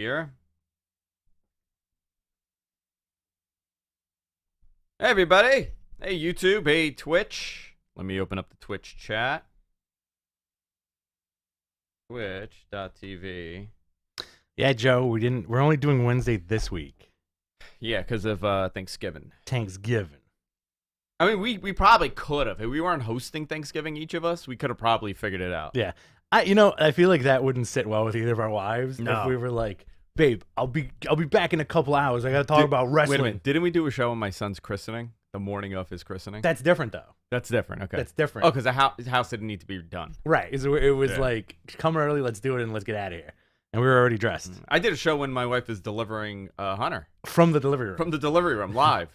Here. Hey, everybody. Hey, YouTube. Hey, Twitch. Let me open up the Twitch chat. Twitch.tv. Yeah, Joe, we're only doing Wednesday this week. Yeah, because of Thanksgiving. Thanksgiving. I mean, we probably could have. If we weren't hosting Thanksgiving, each of us, we could have probably figured it out. Yeah. I feel like that wouldn't sit well with either of our wives No. if we were like, babe, I'll be back in a couple hours. I got to talk about wrestling. Wait a minute. Didn't we do a show on my son's christening? The morning of his christening? That's different, though. That's different. Okay. That's different. Oh, because his house didn't need to be done. Right. It was Yeah. like, come early, let's do it, and let's get out of here. And we were already dressed. I did a show when my wife was delivering Hunter. From the delivery room. From the delivery room, live.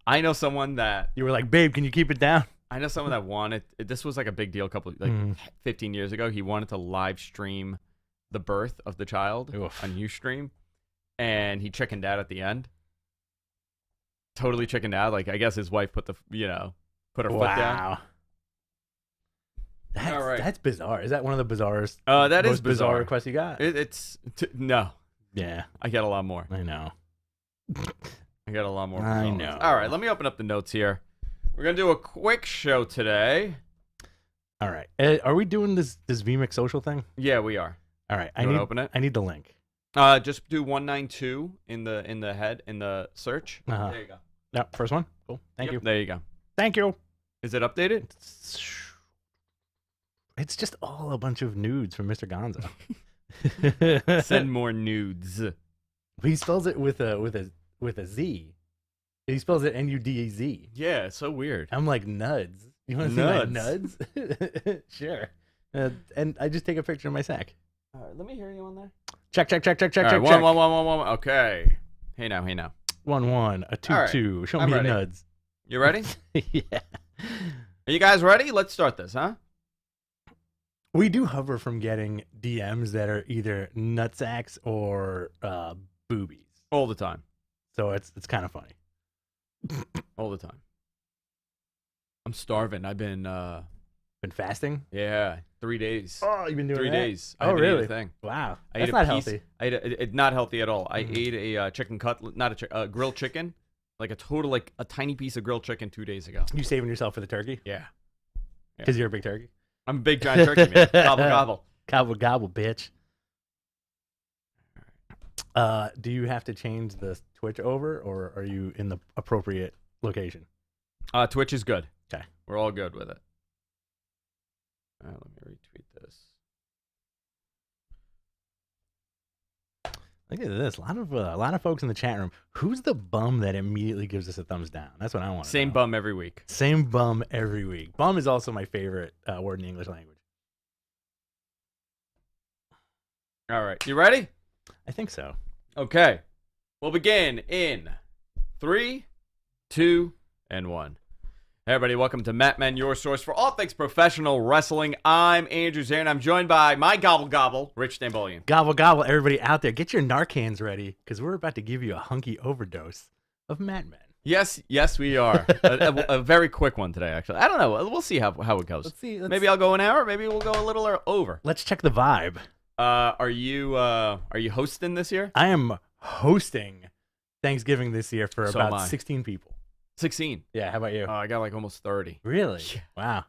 I know someone that You were like, babe, can you keep it down? wanted. This was like a big deal a couple, 15 years ago. He wanted to live stream the birth of the child Oof. on Ustream, and he chickened out at the end. Totally chickened out. Like, I guess his wife put her foot down. All right. That's bizarre. Is that one of the bizarrest? That is most bizarre bizarre. requests you got? No. Yeah, I got a lot more. I know. I got a lot more. I results. know. All right, let me open up the notes here. We're gonna do a quick show today. All right. Are we doing this VMix social thing? Yeah, we are. All right. You wanna open it? I need the link. Just do 192 in the search. Uh-huh. There you go. Yep. First one. Cool. Thank you. There you go. Thank you. Is it updated? It's just all a bunch of nudes from Mr. Gonzo. Send more nudes. He spells it with a Z. He spells it N-U-D-Z. Yeah, it's so weird. I'm like, nuds. You want to see my nuds? Sure. And I just take a picture of my sack. All right, let me hear you on there. Check. All right, check. one. Okay. Hey now. 1-1, a 2-2. All right, Show I'm me ready. your nuds. You ready? Yeah. Are you guys ready? Let's start this, huh? We do hover from getting DMs that are either nutsacks or boobies. All the time. So it's kind of funny. All the time. I'm starving. I've been Been fasting? 3 days. Oh, you've been doing 3 that? days. I Oh, haven't eaten really? a thing. Wow. I That's ate not a piece, healthy. I ate not healthy at all. I ate a chicken cutlet, not a grilled chicken, like a tiny piece of grilled chicken 2 days ago. You saving yourself for the turkey? Yeah. Because you're a big turkey? I'm a big giant turkey man. Gobble gobble. Gobble, gobble, bitch. Do you have to change the Twitch over, or are you in the appropriate location? Twitch is good. Okay. We're all good with it. Let me retweet this. Look at this. A lot of folks in the chat room. Who's the bum that immediately gives us a thumbs down? That's what I want to know. Same bum every week. Same bum every week. Bum is also my favorite word in the English language. All right. You ready? I think so. Okay. We'll begin in 3, 2, and 1. Hey everybody, welcome to Matt Men, your source for all things professional wrestling. I'm Andrew Zare, and I'm joined by my gobble gobble, Rich Stambolian. Gobble, gobble, everybody out there. Get your Narcans ready, because we're about to give you a hunky overdose of Mad Men. Yes, we are. a very quick one today, actually. I don't know. We'll see how it goes. Let's see. Maybe I'll go an hour. Maybe we'll go a little over. Let's check the vibe. Are you hosting this year? I am hosting Thanksgiving this year for So am about I. 16 people. 16. Yeah, how about you? I got like almost 30. Really? Yeah. Wow.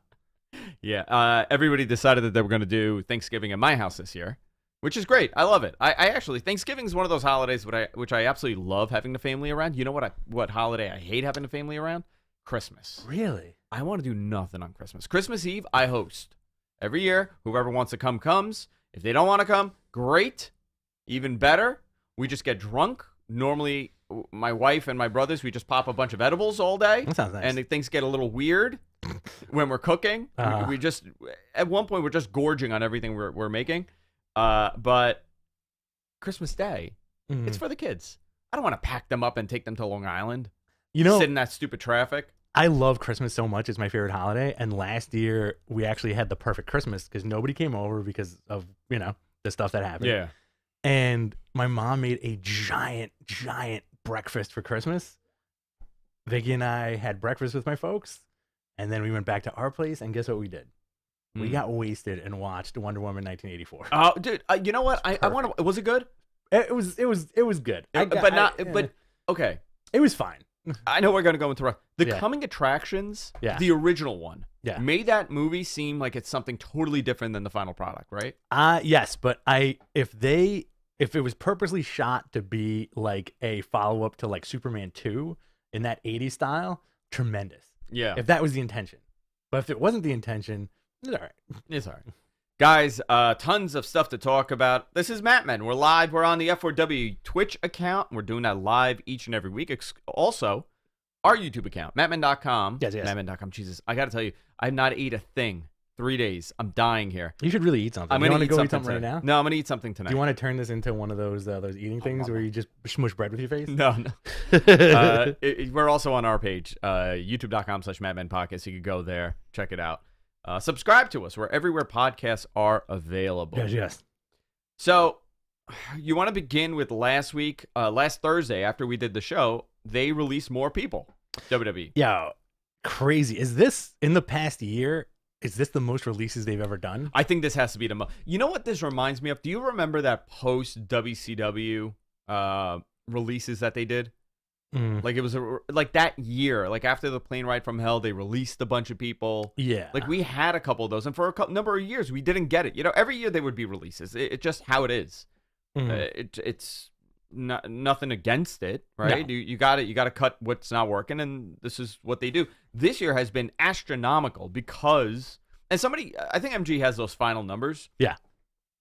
Yeah. Everybody decided that they were going to do Thanksgiving at my house this year, which is great. I love it. I actually, Thanksgiving is one of those holidays which I absolutely love having the family around. You know what holiday I hate having the family around? Christmas. Really? I want to do nothing on Christmas. Christmas Eve, I host. Every year, whoever wants to come comes. If they don't want to come, great. Even better, we just get drunk. Normally, my wife and my brothers, we just pop a bunch of edibles all day. That sounds nice. And things get a little weird when we're cooking. Uh-huh. We just, at one point, we're just gorging on everything we're making. But Christmas Day, it's for the kids. I don't want to pack them up and take them to Long Island. You know, sit in that stupid traffic. I love Christmas so much. It's my favorite holiday. And last year, we actually had the perfect Christmas because nobody came over because of, the stuff that happened. Yeah. And my mom made a giant breakfast for Christmas. Vicky and I had breakfast with my folks. And then we went back to our place. And guess what we did? We got wasted and watched Wonder Woman 1984. Oh, dude, you know what? I want to. Was it good? It was good. But okay. It was fine. I know we're gonna go into the Yeah. coming attractions. Yeah. The original one. Yeah. Made that movie seem like it's something totally different than the final product, right? Yes, but if it was purposely shot to be like a follow up to like Superman 2 in that 80s style, tremendous. Yeah. If that was the intention. But if it wasn't the intention, it's all right. It's all right. Guys, tons of stuff to talk about. This is Matt Men. We're live. We're on the F4W Twitch account. We're doing that live each and every week. Also, our YouTube account, mattmen.com. Yes. Mattmen.com. Jesus, I got to tell you, I've not ate a thing 3 days. I'm dying here. You should really eat something. I'm you going want to to go eat eat something right now? No, I'm going to eat something tonight. Do you want to turn this into one of those eating things where you just smush bread with your face? No. We're also on our page, youtube.com/mattmenpodcast. You can go there, check it out. Subscribe to us. We're everywhere podcasts are available. Yes. So, you want to begin with last week, last Thursday after we did the show, they released more people. WWE. Yeah, crazy. Is this, in the past year, is this the most releases they've ever done? I think this has to be the most. You know what this reminds me of? Do you remember that post WCW releases that they did? Like it was like that year, like after the plane ride from hell, they released a bunch of people. Yeah. Like we had a couple of those, and for a number of years, we didn't get it. You know, every year they would be releases. It's just how it is. It's not, nothing against it, right? No. You got it. You got to cut what's not working, and this is what they do. This year has been astronomical because, and I think MG has those final numbers. Yeah.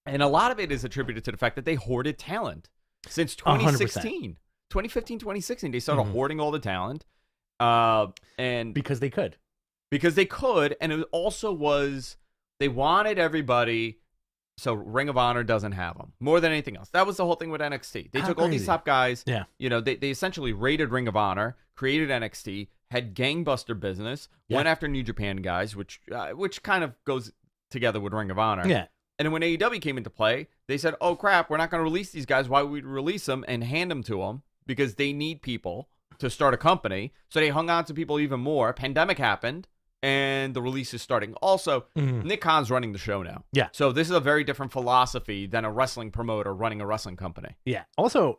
And a lot of it is attributed to the fact that they hoarded talent since 2016. 2015, 2016, they started hoarding all the talent. And because they could. And it also was, they wanted everybody, so Ring of Honor doesn't have them, more than anything else. That was the whole thing with NXT. They took all these top guys, they essentially raided Ring of Honor, created NXT, had gangbuster business, went after New Japan guys, which kind of goes together with Ring of Honor. Yeah. And then when AEW came into play, they said, oh crap, we're not going to release these guys. Why would we release them and hand them to them? Because they need people to start a company. So they hung on to people even more. Pandemic happened, and the release is starting. Also, Nick Khan's running the show now. Yeah. So this is a very different philosophy than a wrestling promoter running a wrestling company. Yeah. Also,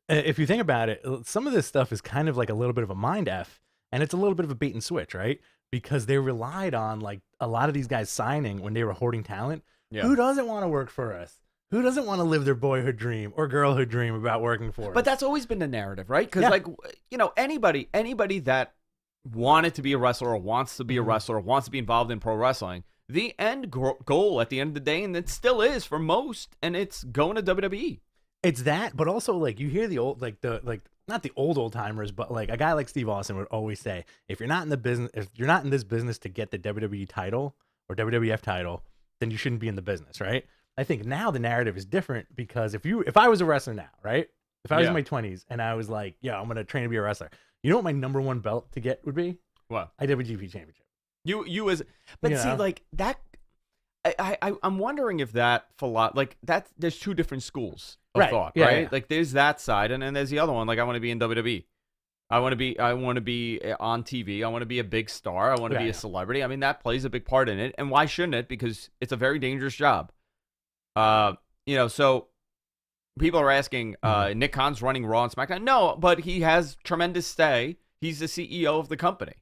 if you think about it, some of this stuff is kind of like a little bit of a mind F, and it's a little bit of a bait and switch, right? Because they relied on like a lot of these guys signing when they were hoarding talent. Yeah. Who doesn't want to work for us? Who doesn't want to live their boyhood dream or girlhood dream about working for us? But that's always been the narrative, right? Because, like, you know, anybody that wanted to be a wrestler or wants to be a wrestler or wants to be involved in pro wrestling, the end goal at the end of the day, and it still is for most, and it's going to WWE. It's that, but also, like, you hear the old, not the old timers, but like a guy like Steve Austin would always say, if you're not in this business to get the WWE title or WWF title, then you shouldn't be in the business, right? I think now the narrative is different because if I was a wrestler now, right? If I was in my 20s and I was like, yeah, I'm going to train to be a wrestler. You know what my number one belt to get would be? What? IWGP Championship. Like that, I'm wondering if that there's two different schools of thought, right? Yeah. Like there's that side, and then there's the other one. Like I want to be in WWE. I want to be on TV. I want to be a big star. I want to be a celebrity. I mean, that plays a big part in it. And why shouldn't it? Because it's a very dangerous job. So people are asking, Nick Khan's running Raw and SmackDown. No, but he has tremendous say. He's the CEO of the company.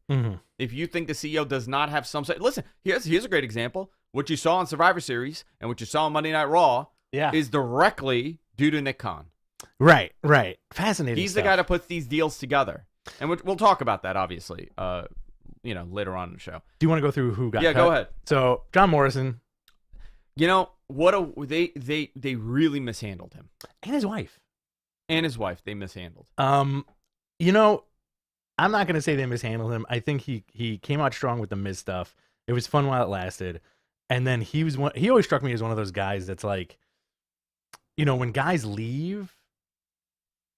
If you think the CEO does not have some say, listen, here's a great example. What you saw on Survivor Series and what you saw on Monday Night Raw is directly due to Nick Khan. Right. Fascinating. He's the guy that puts these deals together. And we'll talk about that, obviously, later on in the show. Do you want to go through who got cut? Yeah, go ahead. So, John Morrison. You know, they really mishandled him. And his wife. They mishandled. You know, I'm not going to say they mishandled him. I think he came out strong with the Miz stuff. It was fun while it lasted. And then he always struck me as one of those guys that's like, you know, when guys leave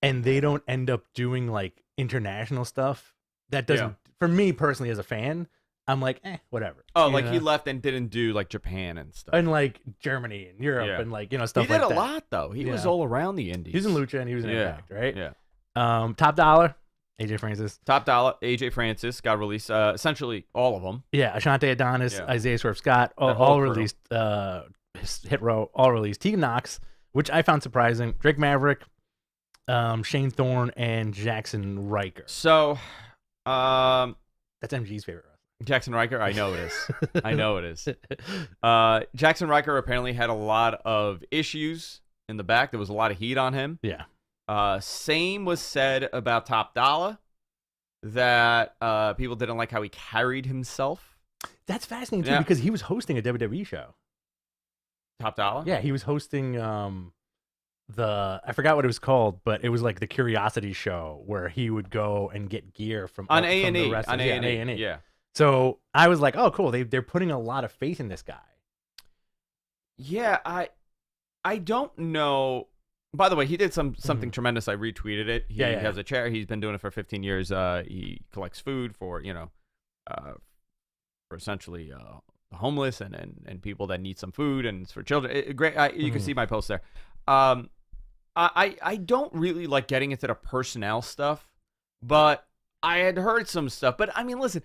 and they don't end up doing like international stuff, that doesn't, for me personally as a fan, I'm like, whatever. Oh, like he left and didn't do like Japan and stuff. And like Germany and Europe and like, stuff like that. He did a lot though. He was all around the indies. He was in Lucha and he was in Impact, right? Yeah. Top Dollar. AJ Francis. Top Dollar, AJ Francis got released. Essentially all of them. Yeah, Ashante Adonis, Yeah. Isaiah Swerve Scott, That whole all crew. released. Hit Row, all released. Tegan Knox, which I found surprising. Drake Maverick, Shane Thorne, and Jackson Riker. So, That's MG's favorite wrestler. Jackson Riker, I know it is. I know it is. Jackson Riker apparently had a lot of issues in the back. There was a lot of heat on him. Yeah. Same was said about Top Dollar, that people didn't like how he carried himself. That's fascinating, too, Yeah. because he was hosting a WWE show. Top Dollar? Yeah, he was hosting I forgot what it was called, but it was like the Curiosity Show where he would go and get gear from On from A&E. the wrestlers. On Yeah, A&E. A&E. Yeah. So I was like, oh, cool. They're putting a lot of faith in this guy. Yeah, I don't know. By the way, he did something tremendous. I retweeted it. He Yeah. has a chair. He's been doing it for 15 years. He collects food for for essentially the homeless and people that need some food, and it's for children. Great. You can see my post there. I don't really like getting into the personnel stuff, but I had heard some stuff. But I mean, listen,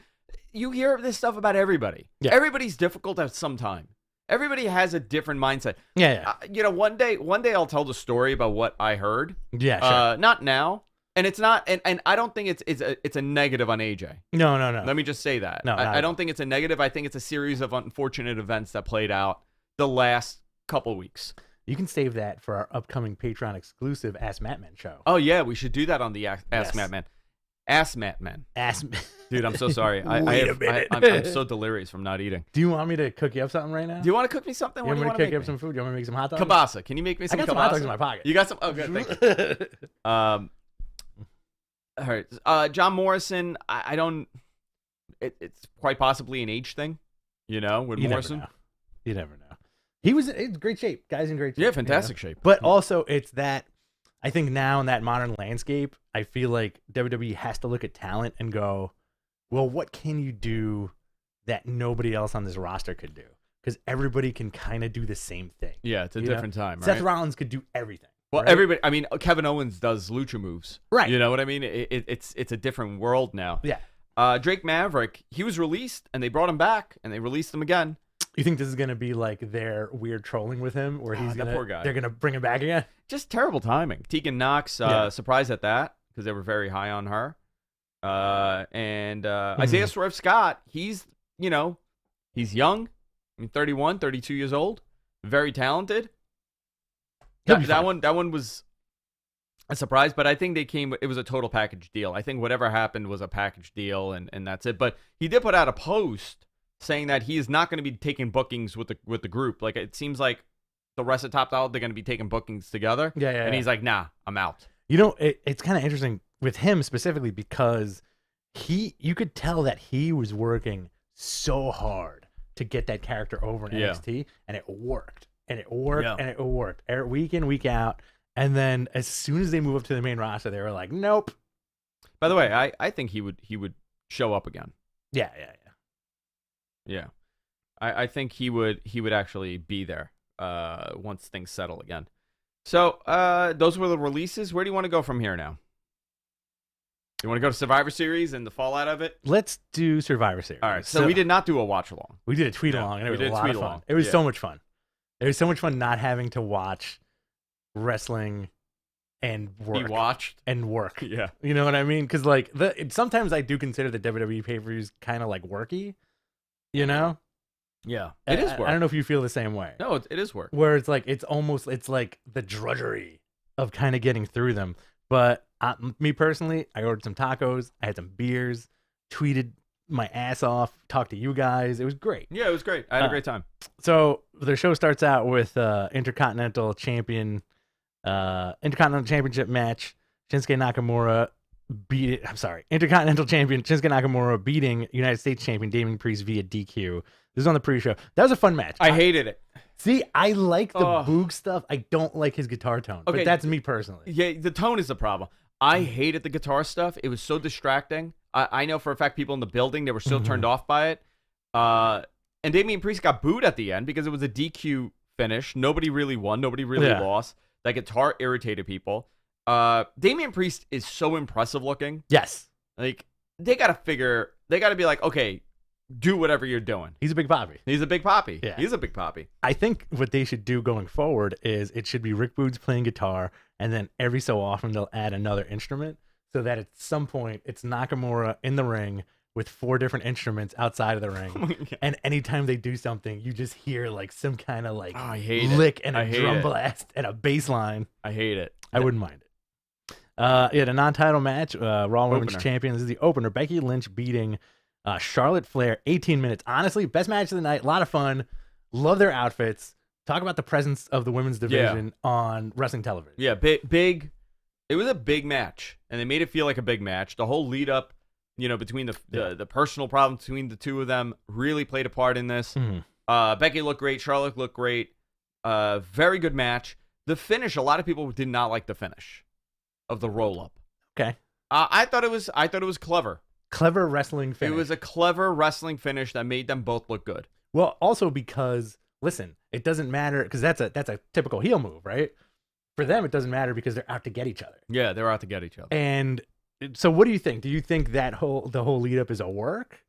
you hear this stuff about everybody. Yeah. Everybody's difficult at some time. Everybody has a different mindset. Yeah. One day I'll tell the story about what I heard. Yeah, sure. Not now, and it's not, and I don't think it's a negative on AJ. No. Let me just say that. No, not I at don't all. think it's a negative. I think it's a series of unfortunate events that played out the last couple weeks. You can save that for our upcoming Patreon exclusive Ask Matt Man show. Oh yeah, we should do that on the Ask Yes. Matt Man. Ask Matt Man. Ask. Dude, I'm so sorry. Wait a minute. I'm so delirious from not eating. Do you want me to cook you up something right now? Do you want to cook me something? You What want do me you to want to cook you make up some food? You want me to make some hot dogs? Kielbasa. Can you make me I some got kielbasa? some hot dogs in my pocket. You got some? Oh, good. Thank you. All right. John Morrison, I don't. It's quite possibly an age thing, with Morrison. You never know. He was in great shape. Guy's in great shape. Yeah, fantastic shape. But also, it's that I think now in that modern landscape, I feel like WWE has to look at talent and go, well, what can you do that nobody else on this roster could do? Because everybody can kind of do the same thing. Yeah, it's a different time, right? Seth Rollins could do everything. Well, right? everybody. I mean, Kevin Owens does lucha moves. Right. You know what I mean? It's a different world now. Yeah. Drake Maverick, he was released, and they brought him back, and they released him again. You think this is gonna be like their weird trolling with him, where he's that poor guy. they're gonna bring him back again? Just terrible timing. Tegan Knox, surprised at that because they were very high on her. And Isaiah Swerve Scott, he's young. I mean, 31, 32 years old, very talented. That one was a surprise, but I think it was a total package deal. I think whatever happened was a package deal, and that's it. But he did put out a post saying that he is not going to be taking bookings with the group. Like, it seems like the rest of Top Dollar, they're going to be taking bookings together. Yeah. And he's like, nah, I'm out. It's kind of interesting with him specifically because you could tell that he was working so hard to get that character over in NXT, and it worked. And it worked, and it worked. Week in, week out. And then as soon as they move up to the main roster, they were like, nope. By the way, I think he would show up again. Yeah. Yeah. I think he would actually be there once things settle again. So those were the releases. Where do you want to go from here now? You want to go to Survivor Series and the fallout of it? Let's do Survivor Series. All right. So we did not do a watch along. We did a tweet along, and it was a lot of fun. along. It was so much fun. It was so much fun not having to watch wrestling and work. He watched and work. Yeah. You know what I mean? Because sometimes I do consider the WWE pay-per-views kind of like worky. You know? Yeah. It is work. I don't know if you feel the same way. No, it is work. Where it's like it's like the drudgery of kind of getting through them. But me personally, I ordered some tacos, I had some beers, tweeted my ass off, talked to you guys. It was great. Yeah, it was great. I had a great time. So the show starts out with Intercontinental Championship match. Shinsuke Nakamura Intercontinental Champion Shinsuke Nakamura beating United States Champion Damian Priest via DQ. This is on the pre-show. That was a fun match. I hated it. See, I like the Boog stuff. I don't like his guitar tone. Okay. But that's me personally. Yeah, the tone is the problem. I hated the guitar stuff. It was so distracting. I know for a fact people in the building, they were still turned off by it. And Damian Priest got booed at the end because it was a DQ finish. Nobody really won. Nobody really lost. That guitar irritated people. Damian Priest is so impressive looking. Yes. Like, they got to be like, okay, do whatever you're doing. He's a big poppy. He's a big poppy. Yeah. He's a big poppy. I think what they should do going forward is it should be Rick Boogs playing guitar, and then every so often they'll add another instrument so that at some point it's Nakamura in the ring with 4 different instruments outside of the ring. And anytime they do something, you just hear like some kind of like lick and a drum blast and a bass line. I hate it. I wouldn't mind it. The non-title match, Raw Women's Champion. This is the opener. Becky Lynch beating Charlotte Flair, 18 minutes. Honestly, best match of the night. A lot of fun. Love their outfits. Talk about the presence of the women's division on wrestling television. Yeah, big. It was a big match, and they made it feel like a big match. The whole lead up, between the personal problems between the two of them really played a part in this. Mm-hmm. Becky looked great. Charlotte looked great. Very good match. The finish, a lot of people did not like the finish of the roll up. Okay. I thought it was clever. Clever wrestling finish. It was a clever wrestling finish that made them both look good. Well, also because listen, it doesn't matter because that's a typical heel move, right? For them, it doesn't matter because they're out to get each other. Yeah, they're out to get each other. And so, what do you think? Do you think the whole lead up is a work,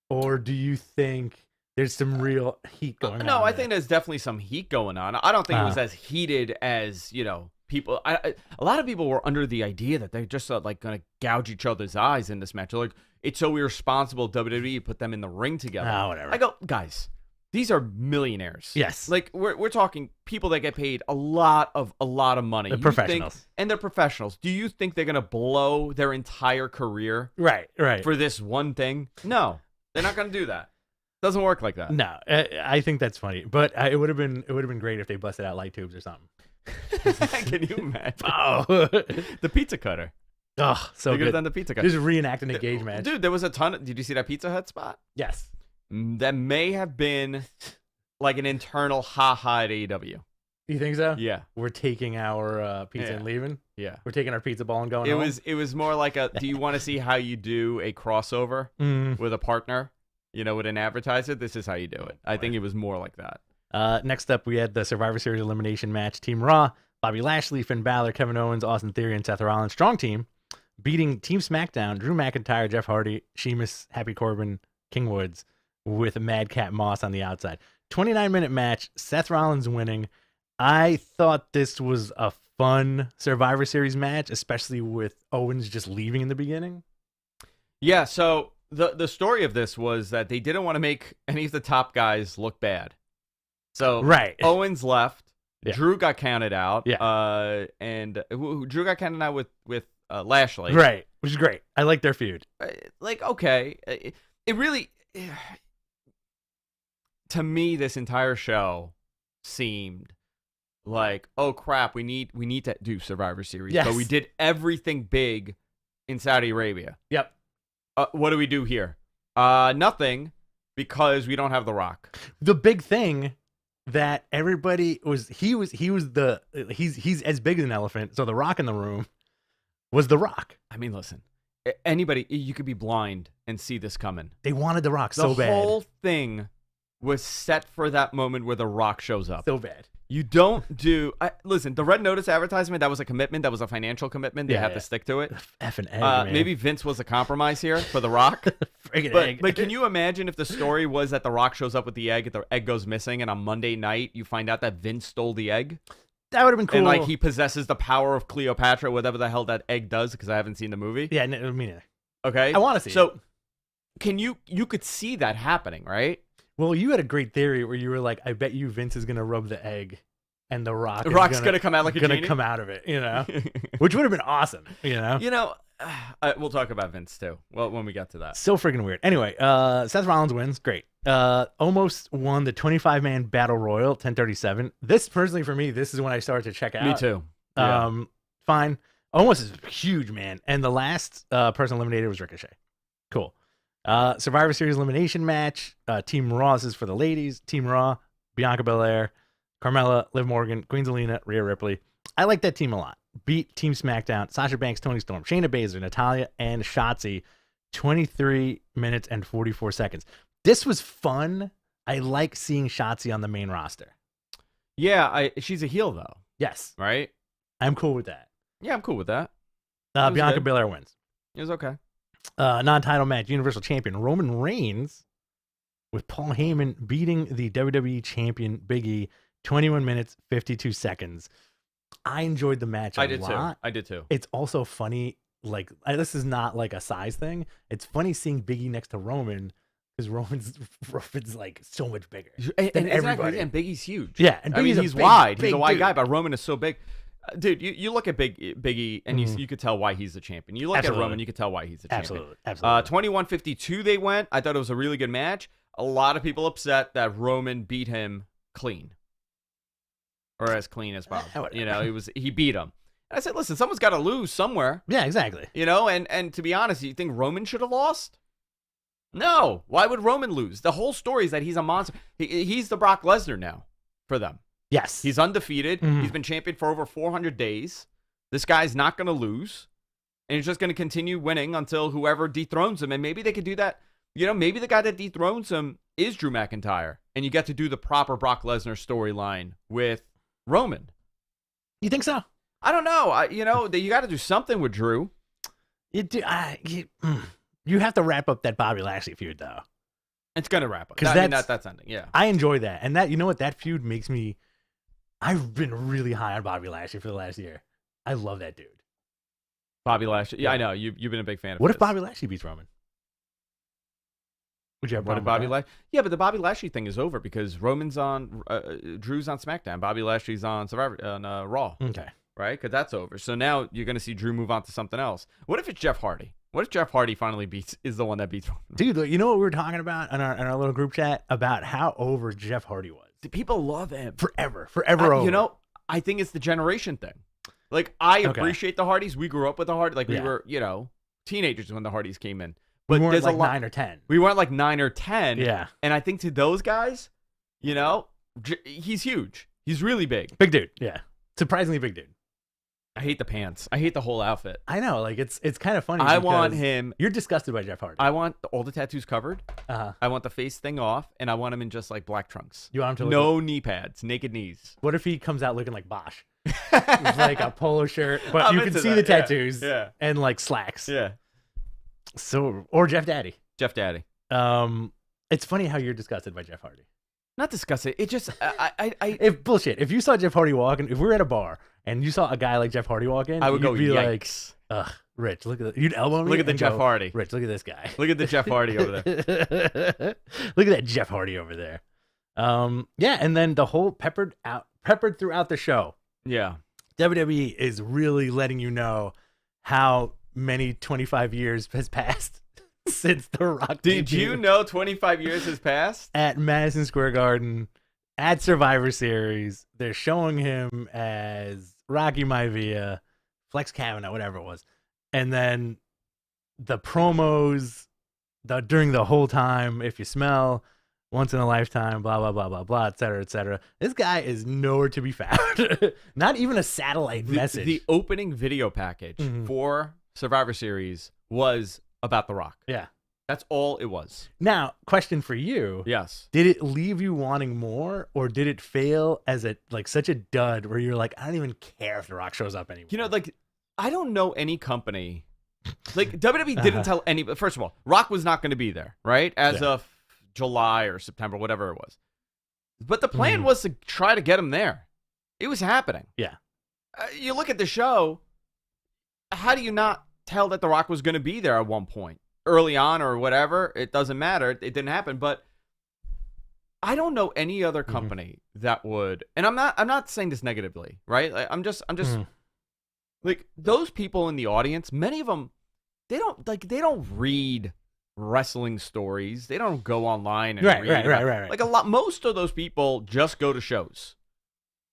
or do you think there's some real heat going on? No, I think there's definitely some heat going on. I don't think it was as heated as people. A lot of people were under the idea that they're just like going to gouge each other's eyes in this match. They're like, it's so irresponsible WWE put them in the ring together. Whatever. I go, guys, these are millionaires. Yes. Like we're talking people that get paid a lot of money. They're professionals. And they're professionals. Do you think they're going to blow their entire career right for this one thing? No, they're not going to do that. Doesn't work like that. No, I think that's funny. But it would have been great if they busted out light tubes or something. Can you imagine? Oh, the pizza cutter. Oh, so good. Good. Done the pizza cutter. Just reenacting a Gage match. Dude, there was a ton. Did you see that Pizza Hut spot? Yes. That may have been like an internal ha-ha at AEW. You think so? Yeah. We're taking our pizza and leaving? Yeah. We're taking our pizza ball and going home? It was more like do you want to see how you do a crossover with a partner? With an advertiser? This is how you do it. I think it was more like that. Next up, we had the Survivor Series elimination match. Team Raw, Bobby Lashley, Finn Balor, Kevin Owens, Austin Theory, and Seth Rollins. Strong team. Beating Team SmackDown, Drew McIntyre, Jeff Hardy, Sheamus, Happy Corbin, King Woods, with Madcap Moss on the outside. 29-minute match, Seth Rollins winning. I thought this was a fun Survivor Series match, especially with Owens just leaving in the beginning. Yeah, so the story of this was that they didn't want to make any of the top guys look bad. So Owens left. Yeah. Drew got counted out. Yeah. And Drew got counted out with Lashley. Right, which is great. I like their feud. Okay. It really... To me, this entire show seemed like, oh crap, we need to do Survivor Series. Yes. But we did everything big in Saudi Arabia. Yep. What do we do here? Nothing, because we don't have The Rock. The big thing that everybody was he's as big as an elephant. So The Rock in the room was The Rock. I mean, listen, anybody, you could be blind and see this coming. They wanted The Rock so bad. The whole thing was set for that moment where The Rock shows up. So bad. You don't do... listen, the Red Notice advertisement, that was a commitment. That was a financial commitment. They had to stick to it. Effing egg, man. Maybe Vince was a compromise here for The Rock. But can you imagine if the story was that The Rock shows up with the egg goes missing, and on Monday night, you find out that Vince stole the egg? That would have been cool. And like he possesses the power of Cleopatra, whatever the hell that egg does, because I haven't seen the movie. Yeah, no, me neither. Okay? I want to see it. So, you could see that happening, right? Well, you had a great theory where you were like, I bet you Vince is going to rub the egg and The Rock's going to come out like a genie? Going to come out of it, which would have been awesome, We'll talk about Vince too. Well, when we get to that. So freaking weird. Anyway, Seth Rollins wins. Great. Almost won the 25-man Battle Royal, 10:37. This, personally for me, this is when I started to check out. Me too. Yeah. Fine. Almost is huge, man. And the last person eliminated was Ricochet. Cool. Survivor Series elimination match. Team Raw, this is for the ladies. Team Raw, Bianca Belair, Carmella, Liv Morgan, Queen Zelina, Rhea Ripley. I like that team a lot. Beat Team SmackDown, Sasha Banks, Toni Storm, Shayna Baszler, Natalya, and Shotzi. 23 minutes and 44 seconds. This was fun. I like seeing Shotzi on the main roster. Yeah, she's a heel though. Yes. Right? I'm cool with that. Yeah, I'm cool with that. was Bianca good. Belair wins. It was okay. Non-title match, Universal Champion Roman Reigns with Paul Heyman beating the WWE Champion Big E, 21 minutes, 52 seconds. I enjoyed the match a lot. I did too. It's also funny, like, this is not like a size thing. It's funny seeing Big E next to Roman because Roman's like so much bigger than everybody. And Big E's huge. Yeah, and I mean, he's big, wide. He's big a wide dude. guy, but Roman is so big. Dude, you look at Big E, and you could tell why he's the champion. You look Absolutely. at Roman, you could tell why he's the champion. Absolutely. 21-52 they went. I thought it was a really good match. A lot of people upset that Roman beat him clean. Or as clean as possible. Whatever. You know, he beat him. And I said, listen, someone's got to lose somewhere. Yeah, exactly. You know, and to be honest, you think Roman should have lost? No. Why would Roman lose? The whole story is that he's a monster. He's the Brock Lesnar now for them. Yes. He's undefeated. Mhm. He's been champion for over 400 days. This guy's not going to lose. And he's just going to continue winning until whoever dethrones him. And maybe they could do that. You know, maybe the guy that dethrones him is Drew McIntyre. And you get to do the proper Brock Lesnar storyline with Roman. You think so? I don't know. You got to do something with Drew. You have to wrap up that Bobby Lashley feud, though. It's going to wrap up. 'Cause That's ending. Yeah. I enjoy that. And that, you know what? That feud makes me. I've been really high on Bobby Lashley for the last year. I love that dude. Bobby Lashley. Yeah, I know. You've been a big fan of What his. if Bobby Lashley beats Roman? Would you have a What if problem Bobby with Lashley? Yeah, but the Bobby Lashley thing is over because Roman's on, Drew's on SmackDown. Bobby Lashley's on Raw, that? Okay. right? Because that's over. So now you're going to see Drew move on to something else. What if it's Jeff Hardy? What if Jeff Hardy finally is the one that beats Roman? Dude, you know what we were talking about in our little group chat about how over Jeff Hardy was? People love him. Forever over. You know, I think it's the generation thing. Like, I Okay. appreciate the Hardys. We grew up with the Hardys. Like, we Yeah. were, teenagers when the Hardys came in. we But weren't there's like a lot. 9 or 10. We weren't like 9 or 10. Yeah. And I think to those guys, he's huge. He's really big. Big dude. Yeah. Surprisingly big dude. I hate the pants. I hate the whole outfit. I know. Like, it's kind of funny. I want because him. You're disgusted by Jeff Hardy. I want all the tattoos covered. Uh-huh. I want the face thing off, and I want him in just like black trunks. You want him to look No knee pads, naked knees. What if he comes out looking like Bosch? With like a polo shirt, but I'm you can into see that, the yeah, tattoos yeah. and like slacks. Yeah. So, or Jeff Daddy. Jeff Daddy. It's funny how you're disgusted by Jeff Hardy. Not disgusting. It just If bullshit, if you saw Jeff Hardy walking, if we were at a bar and you saw a guy like Jeff Hardy walk in, I would you'd go be yikes. like, ugh, Rich, look at that. You'd elbow me. Look at the and Jeff go, Hardy. Rich, look at this guy. Look at the Jeff Hardy over there. Look at that Jeff Hardy over there. Yeah, and then the whole peppered throughout the show. Yeah. WWE is really letting you know how many 25 years has passed since The Rock. Did you debuted know 25 years has passed? at Madison Square Garden at Survivor Series? They're showing him as Rocky Maivia, Flex Kavanaugh, whatever it was, and then the promos during the whole time. If you smell. Once in a lifetime, blah, blah, blah, blah, blah, et cetera, et cetera. This guy is nowhere to be found. Not even a satellite message. The opening video package for Survivor Series was about The Rock. Yeah. That's all it was. Now, question for you. Yes. Did it leave you wanting more, or did it fail as such a dud where you're like, I don't even care if The Rock shows up anymore? You know, like, I don't know any company. Like, WWE didn't tell anybody. First of all, Rock was not going to be there, right? As of July or September, whatever it was. But the plan was to try to get him there. It was happening. Yeah. You look at the show, how do you not tell that The Rock was going to be there at one point? Early on or whatever, it doesn't matter. It didn't happen. But I don't know any other company that would, and I'm not saying this negatively, right? Like, I'm just like, those people in the audience, many of them, they don't read wrestling stories. They don't go online and read right. Like, most of those people just go to shows.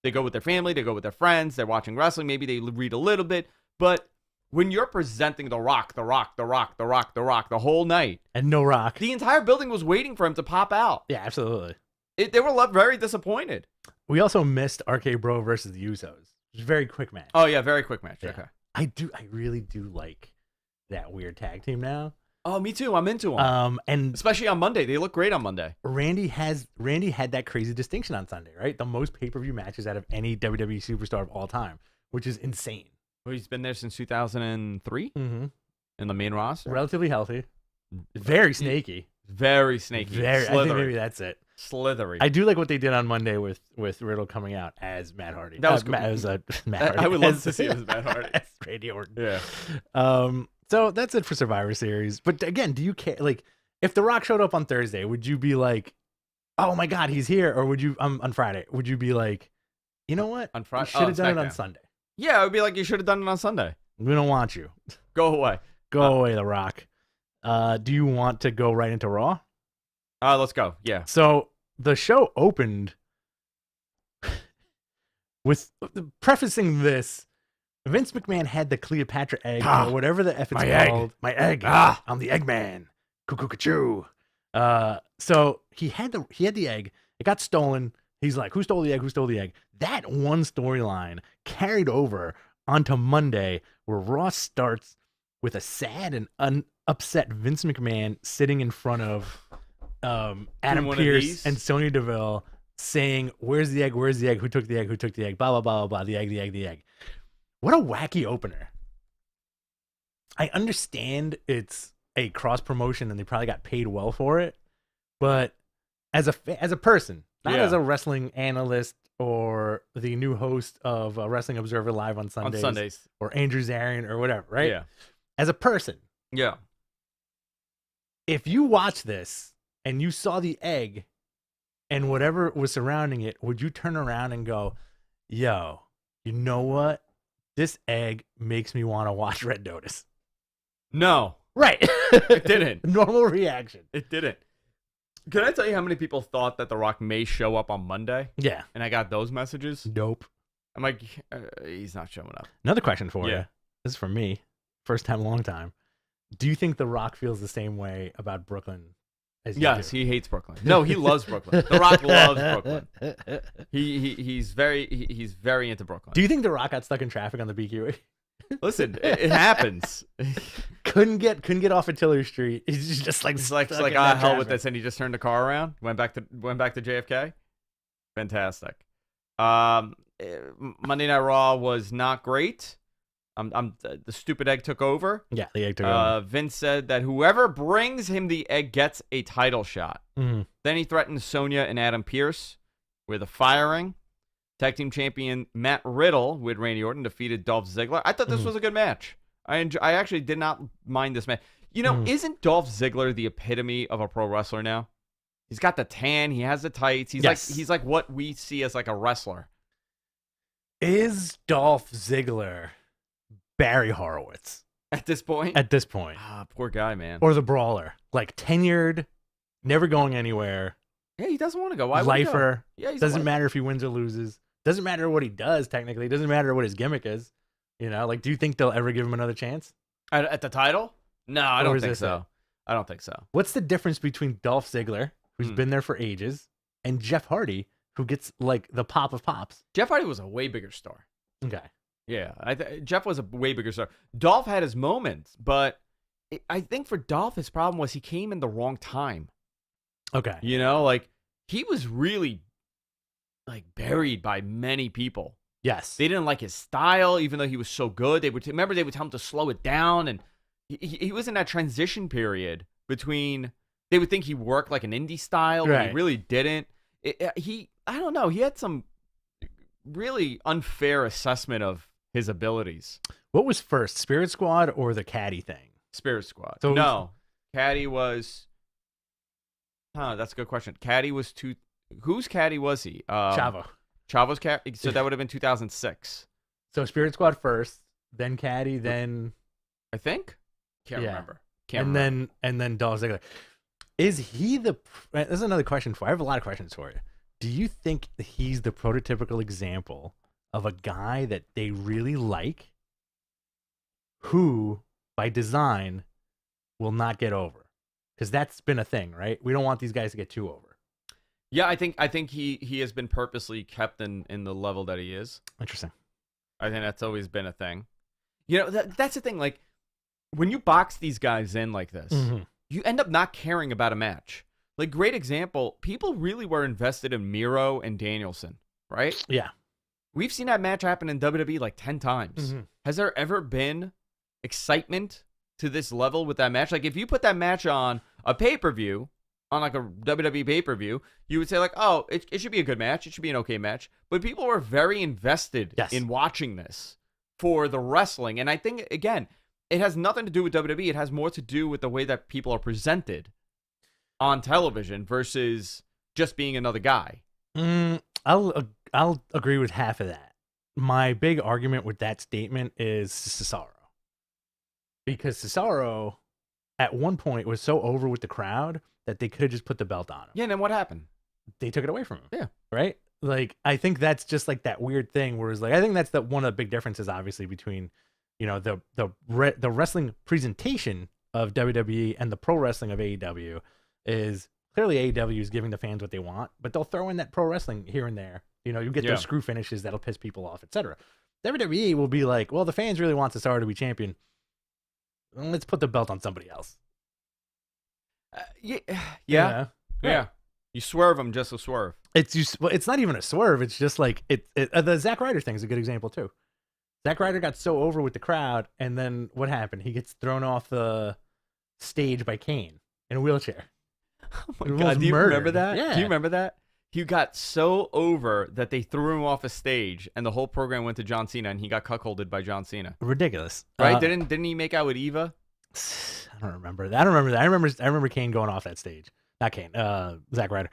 They go with their family, they go with their friends, they're watching wrestling, maybe they read a little bit, but when you're presenting The Rock the whole night, and no Rock, the entire building was waiting for him to pop out. yeah, absolutely. They were very disappointed. We also missed RK Bro versus the Usos. It was a very quick match. Oh yeah, very quick match. Yeah. Okay. I really do like that weird tag team now. Oh, me too. I'm into them. And Especially on Monday. They look great on Monday. Randy had that crazy distinction on Sunday, right? The most pay-per-view matches out of any WWE superstar of all time, which is insane. Well, he's been there since 2003 Mm-hmm. in the main roster. Relatively healthy. Very snaky. Very snaky. Very. I think Slithery. maybe that's it. Slithery. I do like what they did on Monday with Riddle coming out as Matt Hardy. That was cool. Matt Hardy. I would love to see it as Matt Hardy. As Randy Orton. Yeah. So that's it for Survivor Series. But again, do you care? Like, if The Rock showed up on Thursday, would you be like, "Oh my God, he's here"? Or would you on Friday? Would you be like, "You know what? On Friday, should have done it on Sunday. Yeah, it would be like you should have done it on Sunday. We don't want you. Go away. Go away, The Rock." Do you want to go right into Raw? Let's go. Yeah. So the show opened with prefacing this. Vince McMahon had the Cleopatra egg, or whatever the F it's called. My egg. I'm the Eggman. Cuckoo. So he had the egg. It got stolen. He's like, who stole the egg? Who stole the egg? That one storyline carried over onto Monday, where Raw starts with a sad and upset Vince McMahon sitting in front of Adam Pearce and Sonya Deville saying, "Where's the egg? Where's the egg? Who took the egg? Who took the egg? Blah, blah, blah, blah, blah. The egg, the egg, the egg." What a wacky opener. I understand it's a cross promotion and they probably got paid well for it, but as a person, not as a wrestling analyst or the new host of Wrestling Observer Live on Sundays. Or Andrew Zarian or whatever, right? Yeah. As a person. Yeah. If you watch this and you saw the egg and whatever was surrounding it, would you turn around and go, "Yo, you know what? This egg makes me want to watch Red Notice"? No. Right. It didn't. Normal reaction. It didn't. Can I tell you how many people thought that The Rock may show up on Monday? Yeah. And I got those messages? Nope. I'm like, he's not showing up. Another question for you. This is for me. First time, long time. Do you think The Rock feels the same way about Brooklyn as you do? Yes, he hates Brooklyn. No, he loves Brooklyn. The Rock loves Brooklyn. He's very into Brooklyn. Do you think The Rock got stuck in traffic on the BQE? Listen, it happens. couldn't get off at Tiller Street. He's just like hell with this, and he just turned the car around, went back to JFK. Fantastic. Monday Night Raw was not great. The stupid egg took over. Yeah, the egg took over. Vince said that whoever brings him the egg gets a title shot. Mm-hmm. Then he threatened Sonya and Adam Pearce with a firing. Tag team champion Matt Riddle with Randy Orton defeated Dolph Ziggler. I thought this was a good match. I actually did not mind this match. You know, isn't Dolph Ziggler the epitome of a pro wrestler now? He's got the tan. He has the tights. He's like what we see as like a wrestler. Is Dolph Ziggler Barry Horowitz at this point? At this point. Poor guy, man. Or the Brawler. Like tenured, never going anywhere. Yeah, he doesn't want to go. Why Lifer. Would he go? Yeah, doesn't matter if he wins or loses. Doesn't matter what he does, technically. Doesn't matter what his gimmick is. You know, like, do you think they'll ever give him another chance? At the title? No, I don't think so. I don't think so. What's the difference between Dolph Ziggler, who's been there for ages, and Jeff Hardy, who gets, like, the pop of pops? Jeff Hardy was a way bigger star. Okay. Yeah, Jeff was a way bigger star. Dolph had his moments, but I think for Dolph, his problem was he came in the wrong time. Okay. You know, like, he was really, like, buried by many people. Yes. They didn't like his style, even though he was so good. They would tell him to slow it down, and he was in that transition period between, they would think he worked like an indie style, but he really didn't. I don't know, he had some really unfair assessment of his abilities. What was first, Spirit Squad or the Caddy thing? Spirit Squad. So no, Caddy was... that's a good question. Caddy was whose Caddy was he? Chavo. Chavo's Caddy? So that would have been 2006. So Spirit Squad first, then Caddy, then... I think? Can't remember. And then Dolph Ziggler. Is he the... This is another question I have a lot of questions for you. Do you think he's the prototypical example of a guy that they really like who, by design, will not get over? Because that's been a thing, right? We don't want these guys to get too over. Yeah, I think he has been purposely kept in the level that he is. Interesting. I think that's always been a thing. You know, that's the thing. Like, when you box these guys in like this, you end up not caring about a match. Like, great example, people really were invested in Miro and Danielson, right? Yeah. We've seen that match happen in WWE like 10 times. Has there ever been excitement to this level with that match? Like, if you put that match on a pay-per-view, on like a WWE pay-per-view, you would say like, oh, it should be a good match. It should be an okay match. But people were very invested in watching this for the wrestling. And I think, again, it has nothing to do with WWE. It has more to do with the way that people are presented on television versus just being another guy. I'll agree with half of that. My big argument with that statement is Cesaro. Because Cesaro, at one point, was so over with the crowd that they could have just put the belt on him. Yeah, and then what happened? They took it away from him. Yeah. Right? Like, I think that's just like that weird thing where it's like, I think that's one of the big differences, obviously, between, you know, the wrestling presentation of WWE and the pro wrestling of AEW is clearly AEW is giving the fans what they want, but they'll throw in that pro wrestling here and there. You know, you get those screw finishes that'll piss people off, etc. WWE will be like, well, the fans really want Cesaro to be champion. Let's put the belt on somebody else. Yeah. You swerve them just to swerve. It's not even a swerve. It's just like the Zack Ryder thing is a good example too. Zack Ryder got so over with the crowd, and then what happened? He gets thrown off the stage by Kane in a wheelchair. Oh my God! Do you remember that? Yeah. Do you remember that? He got so over that they threw him off a stage, and the whole program went to John Cena, and he got cuckolded by John Cena. Ridiculous, right? Didn't he make out with Eva? I don't remember that. I remember Kane going off that stage. Not Kane. Zack Ryder.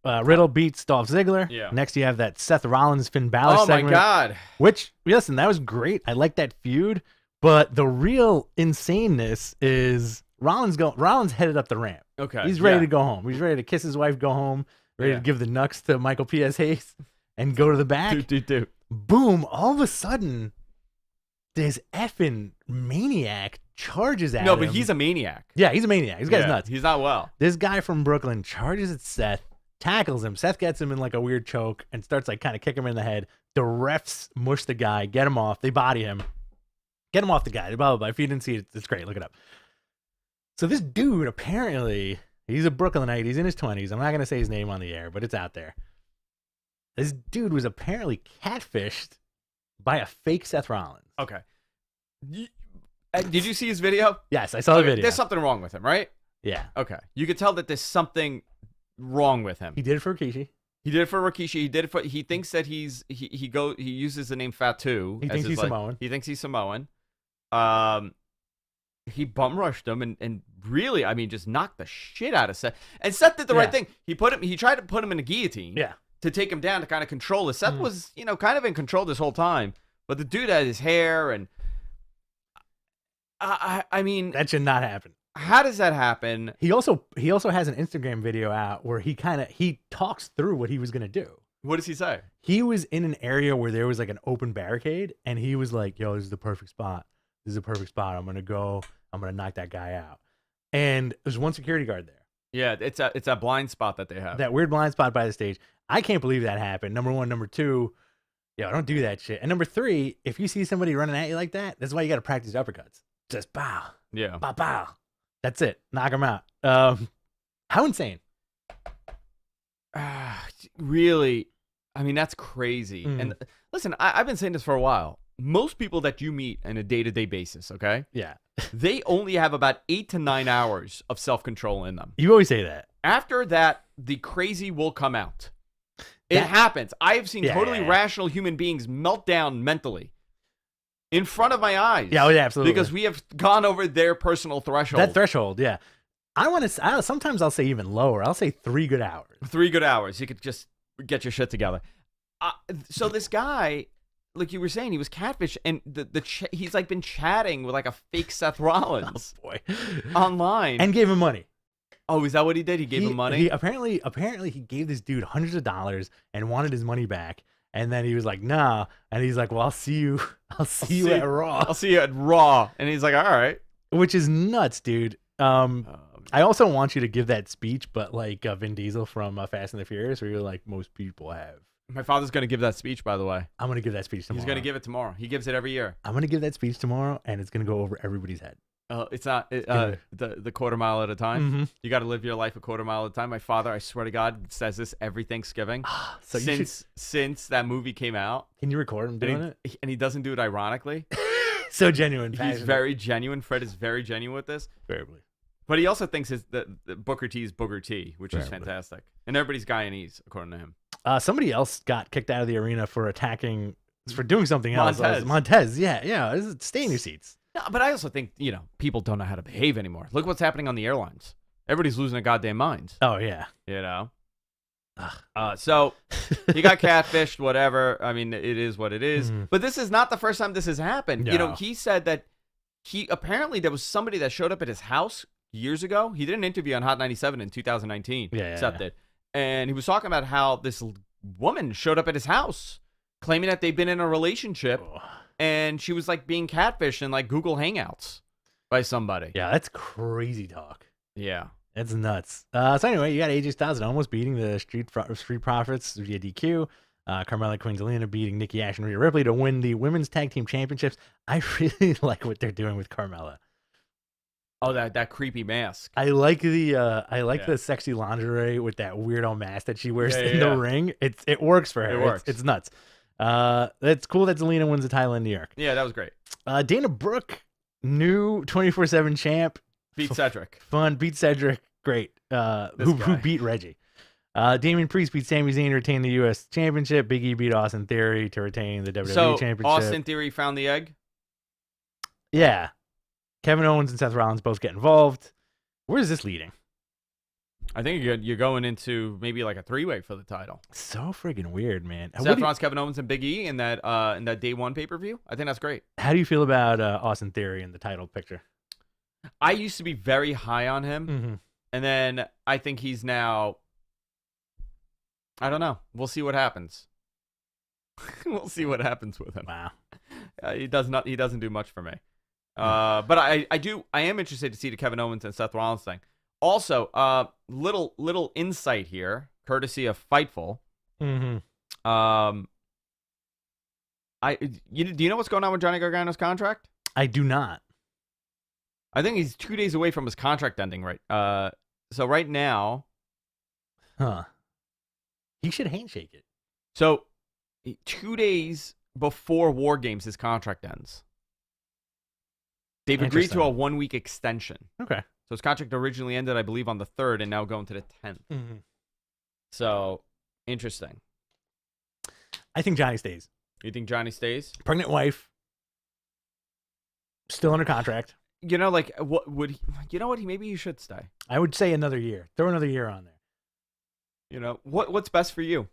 Riddle beats Dolph Ziggler. Yeah. Next, you have that Seth Rollins Finn Balor segment. Oh my God! Which, listen, that was great. I like that feud. But the real insaneness is Rollins headed up the ramp. Okay. He's ready to go home. He's ready to kiss his wife, go home, ready to give the knucks to Michael P.S. Hayes and go to the back. Boom. All of a sudden, this effing maniac charges at him. No, but he's a maniac. Yeah, he's a maniac. This guy's nuts. He's not well. This guy from Brooklyn charges at Seth, tackles him. Seth gets him in like a weird choke and starts like kind of kicking him in the head. The refs mush the guy, get him off. They body him. Get him off the guy. Blah, blah, blah. If you didn't see it, it's great. Look it up. So this dude, apparently, he's a Brooklynite. He's in his 20s. I'm not going to say his name on the air, but it's out there. This dude was apparently catfished by a fake Seth Rollins. Okay. Did you see his video? Yes, I saw the video. There's something wrong with him, right? Yeah. Okay. You could tell that there's something wrong with him. He did it for Rikishi. He did it for Rikishi. He did it for. He thinks that he uses the name Fatu. He thinks he's Samoan. He thinks he's Samoan. He bum rushed him and really, I mean, just knocked the shit out of Seth. And Seth did the right thing. He tried to put him in a guillotine. Yeah. To take him down to kind of control it. Seth was, kind of in control this whole time. But the dude had his hair and I mean, that should not happen. How does that happen? He also has an Instagram video out where he talks through what he was gonna do. What does he say? He was in an area where there was like an open barricade, and he was like, "Yo, this is the perfect spot. This is a perfect spot. I'm gonna knock that guy out." And there's one security guard there. Yeah, it's a blind spot that they have. That weird blind spot by the stage. I can't believe that happened. Number one, number two, don't do that shit. And number three, if you see somebody running at you like that, that's why you got to practice uppercuts. Just bow. Yeah. Bow, bow. That's it. Knock him out. How insane. Really, I mean, that's crazy. And listen, I've been saying this for a while. Most people that you meet on a day-to-day basis, okay? Yeah. They only have about 8 to 9 hours of self-control in them. You always say that. After that, the crazy will come out. It happens. I have seen totally rational human beings melt down mentally in front of my eyes. Yeah, absolutely. Because we have gone over their personal threshold. That threshold, yeah. Sometimes I'll say even lower. I'll say 3 good hours. 3 good hours. You could just get your shit together. So this guy, like you were saying, he was catfish, and he's like been chatting with like a fake Seth Rollins online, and gave him money. Oh, is that what he did? He gave him money? He apparently he gave this dude hundreds of dollars and wanted his money back. And then he was like, nah. And he's like, well, I'll see you at Raw. I'll see you at Raw. And he's like, all right. Which is nuts, dude. I also want you to give that speech, but like Vin Diesel from Fast and the Furious, where you're like, most people have. My father's going to give that speech, by the way. I'm going to give that speech tomorrow. He's going to give it tomorrow. He gives it every year. I'm going to give that speech tomorrow, and it's going to go over everybody's head. It's not the quarter mile at a time. Mm-hmm. You got to live your life a quarter mile at a time. My father, I swear to God, says this every Thanksgiving So since that movie came out. Can you record him doing it? And he doesn't do it ironically. So genuine. He's passionate. very genuine. Fred is very genuine with this. Verbally. But he also thinks that Booker T is Booger T, which is Verbally. fantastic. And everybody's Guyanese, according to him. Somebody else got kicked out of the arena for doing something else. Montez. Montez. Yeah. Stay in your seats. No, but I also think, people don't know how to behave anymore. Look what's happening on the airlines. Everybody's losing their goddamn minds. Oh yeah. So he got catfished, whatever. I mean, it is what it is. Mhm. But this is not the first time this has happened. No. He said that apparently there was somebody that showed up at his house years ago. He did an interview on Hot 97 in 2019. Seth did. And he was talking about how this woman showed up at his house claiming that they've been in a relationship. Oh. And she was like being catfished in like Google Hangouts by somebody. Yeah, that's crazy talk. Yeah. That's nuts. So anyway, you got AJ Styles almost beating the Street Profits via DQ. Carmella Queen Zelina beating Nikki Ash and Rhea Ripley to win the Women's Tag Team Championships. I really like what they're doing with Carmella. Oh, that creepy mask. I like the sexy lingerie with that weirdo mask that she wears in the ring. It works for her. It works. It's nuts. It's cool that Zelina wins the title in New York. Yeah, that was great. Dana Brooke, new 24/7 champ. Beat Cedric. Fun. Beat Cedric. Great. Who beat Reggie. Damian Priest beat Sami Zayn to retain the U.S. Championship. Big E beat Austin Theory to retain the WWE Championship. Austin Theory found the egg? Yeah. Kevin Owens and Seth Rollins both get involved. Where is this leading? I think you're going into maybe like a three-way for the title. So friggin' weird, man. Seth Rollins, Kevin Owens, and Big E in that day one pay-per-view. I think that's great. How do you feel about Austin Theory in the title picture? I used to be very high on him, Mm-hmm. and then I think he's now. I don't know. We'll see what happens. We'll see what happens with him. Wow. He doesn't do much for me. But I am interested to see the Kevin Owens and Seth Rollins thing. Also, little insight here, courtesy of Fightful. Mm-hmm. Do you know what's going on with Johnny Gargano's contract? I do not. I think he's 2 days away from his contract ending. Right. So right now, He should handshake it. So 2 days before War Games, his contract ends. They've agreed to a 1 week extension. Okay. So his contract originally ended, I believe, on the 3rd and now going to the 10th. Mm-hmm. So, interesting. I think Johnny stays. You think Johnny stays? Pregnant wife. Still under contract. What would he, maybe he should stay. I would say another year. Throw another year on there. What's best for you?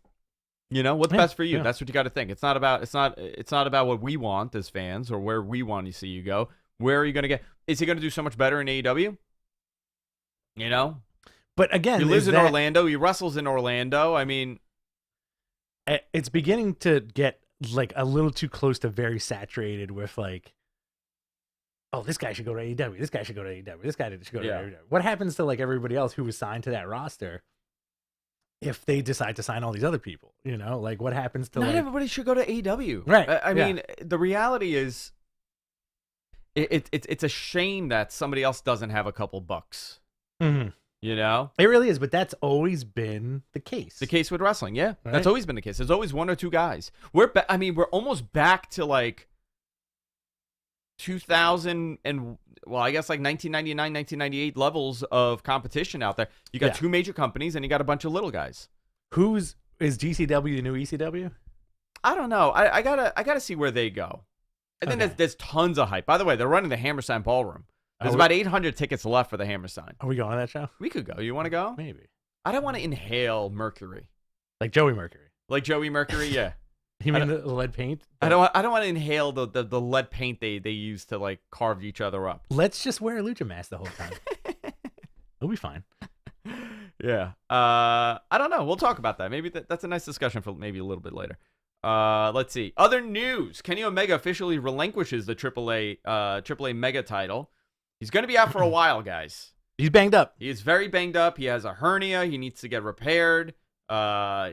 What's best for you? Yeah. That's what you got to think. It's not about what we want as fans or where we want to see you go. Where are you going to get? Is he going to do so much better in AEW? But again, he lives in Orlando. He wrestles in Orlando. I mean, it's beginning to get like a little too close to very saturated with like, oh, this guy should go to AEW. This guy should go to AEW. This guy should go to AEW. What happens to like everybody else who was signed to that roster if they decide to sign all these other people? Like what happens to not everybody should go to AEW. Right. I mean, the reality is, it's a shame that somebody else doesn't have a couple bucks. Mm-hmm. It really is, but that's always been the case. The case with wrestling, yeah, right? That's always been the case. There's always one or two guys. We're almost back to like 2000 and I guess like 1999, 1998 levels of competition out there. You got two major companies and you got a bunch of little guys. Is GCW the new ECW? I don't know. I gotta see where they go. I think there's tons of hype. By the way, they're running the Hammerstein Ballroom. There's about 800 tickets left for the Hammerstein. Are we going to that show? We could go. You want to go? Maybe. I don't want to inhale mercury. Like Joey Mercury. Like Joey Mercury, yeah. You mean the lead paint? I don't want to inhale the lead paint they use to like carve each other up. Let's just wear a lucha mask the whole time. It'll be fine. Yeah. I don't know. We'll talk about that. Maybe that's a nice discussion for maybe a little bit later. Let's see. Other news. Kenny Omega officially relinquishes the AAA Mega title. He's going to be out for a while, guys. He's banged up. He is very banged up. He has a hernia. He needs to get repaired.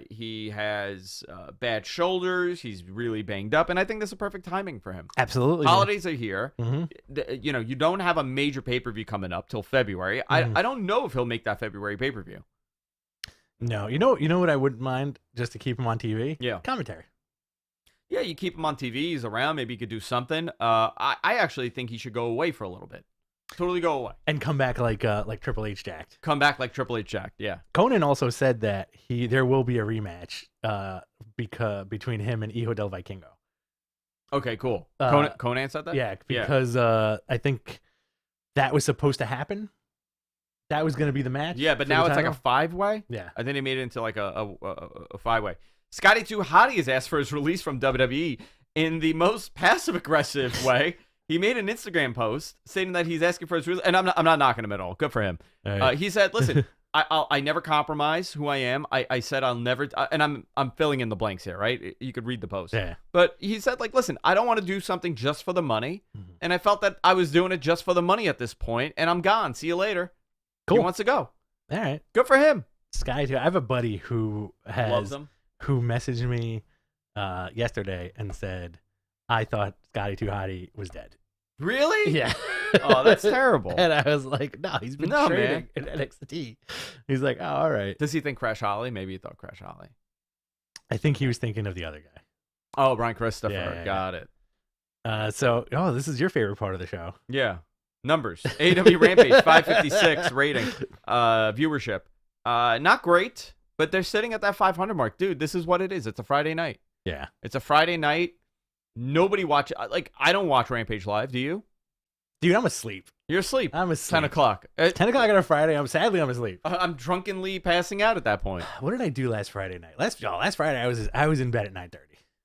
He has bad shoulders. He's really banged up, and I think this is perfect timing for him. Absolutely. Holidays are here. Mm-hmm. You know, you don't have a major pay-per-view coming up till February. I don't know if he'll make that February pay-per-view. No, you know what I wouldn't mind just to keep him on TV? Yeah. Commentary. Yeah, you keep him on TV. He's around. Maybe he could do something. I actually think he should go away for a little bit. Totally go away. And come back like Triple H jacked. Come back like Triple H jacked. Yeah. Conan also said that there will be a rematch between him and Hijo del Vikingo. Okay, cool. Conan said that? Yeah, because I think that was supposed to happen. That was going to be the match. Yeah, but now it's like a 5-way. Yeah. I think they made it into like a 5-way. Scotty 2 Hottie has asked for his release from WWE in the most passive-aggressive way. He made an Instagram post stating that he's asking for his release, and I'm not knocking him at all. Good for him. Right. He said, "Listen, I never compromise who I am. I said I'll never, and I'm filling in the blanks here, right? You could read the post. Yeah. But he said, like, listen, I don't want to do something just for the money, and I felt that I was doing it just for the money at this point, and I'm gone. See you later. Cool. He wants to go. All right. Good for him. Sky too. I have a buddy who Loves him. who messaged me yesterday and said, I thought Scotty Too Hottie was dead. Really? Yeah. Oh, that's terrible. And I was like, no, he's been training in NXT. He's like, oh, all right. Does he think Crash Holly? Maybe he thought Crash Holly. I think he was thinking of the other guy. Oh, Brian Christopher. Yeah. Got it. This is your favorite part of the show. Yeah. Numbers. AEW Rampage, 556 rating. Viewership. Not great, but they're sitting at that 500 mark. Dude, this is what it is. It's a Friday night. Yeah. It's a Friday night. Nobody watch. Like, I don't watch Rampage live. Do you? Dude, I'm asleep. You're asleep. I'm asleep. 10 o'clock. 10 o'clock on a Friday. I'm asleep. I'm drunkenly passing out at that point. What did I do last Friday night? Last Friday I was in bed at 9:30.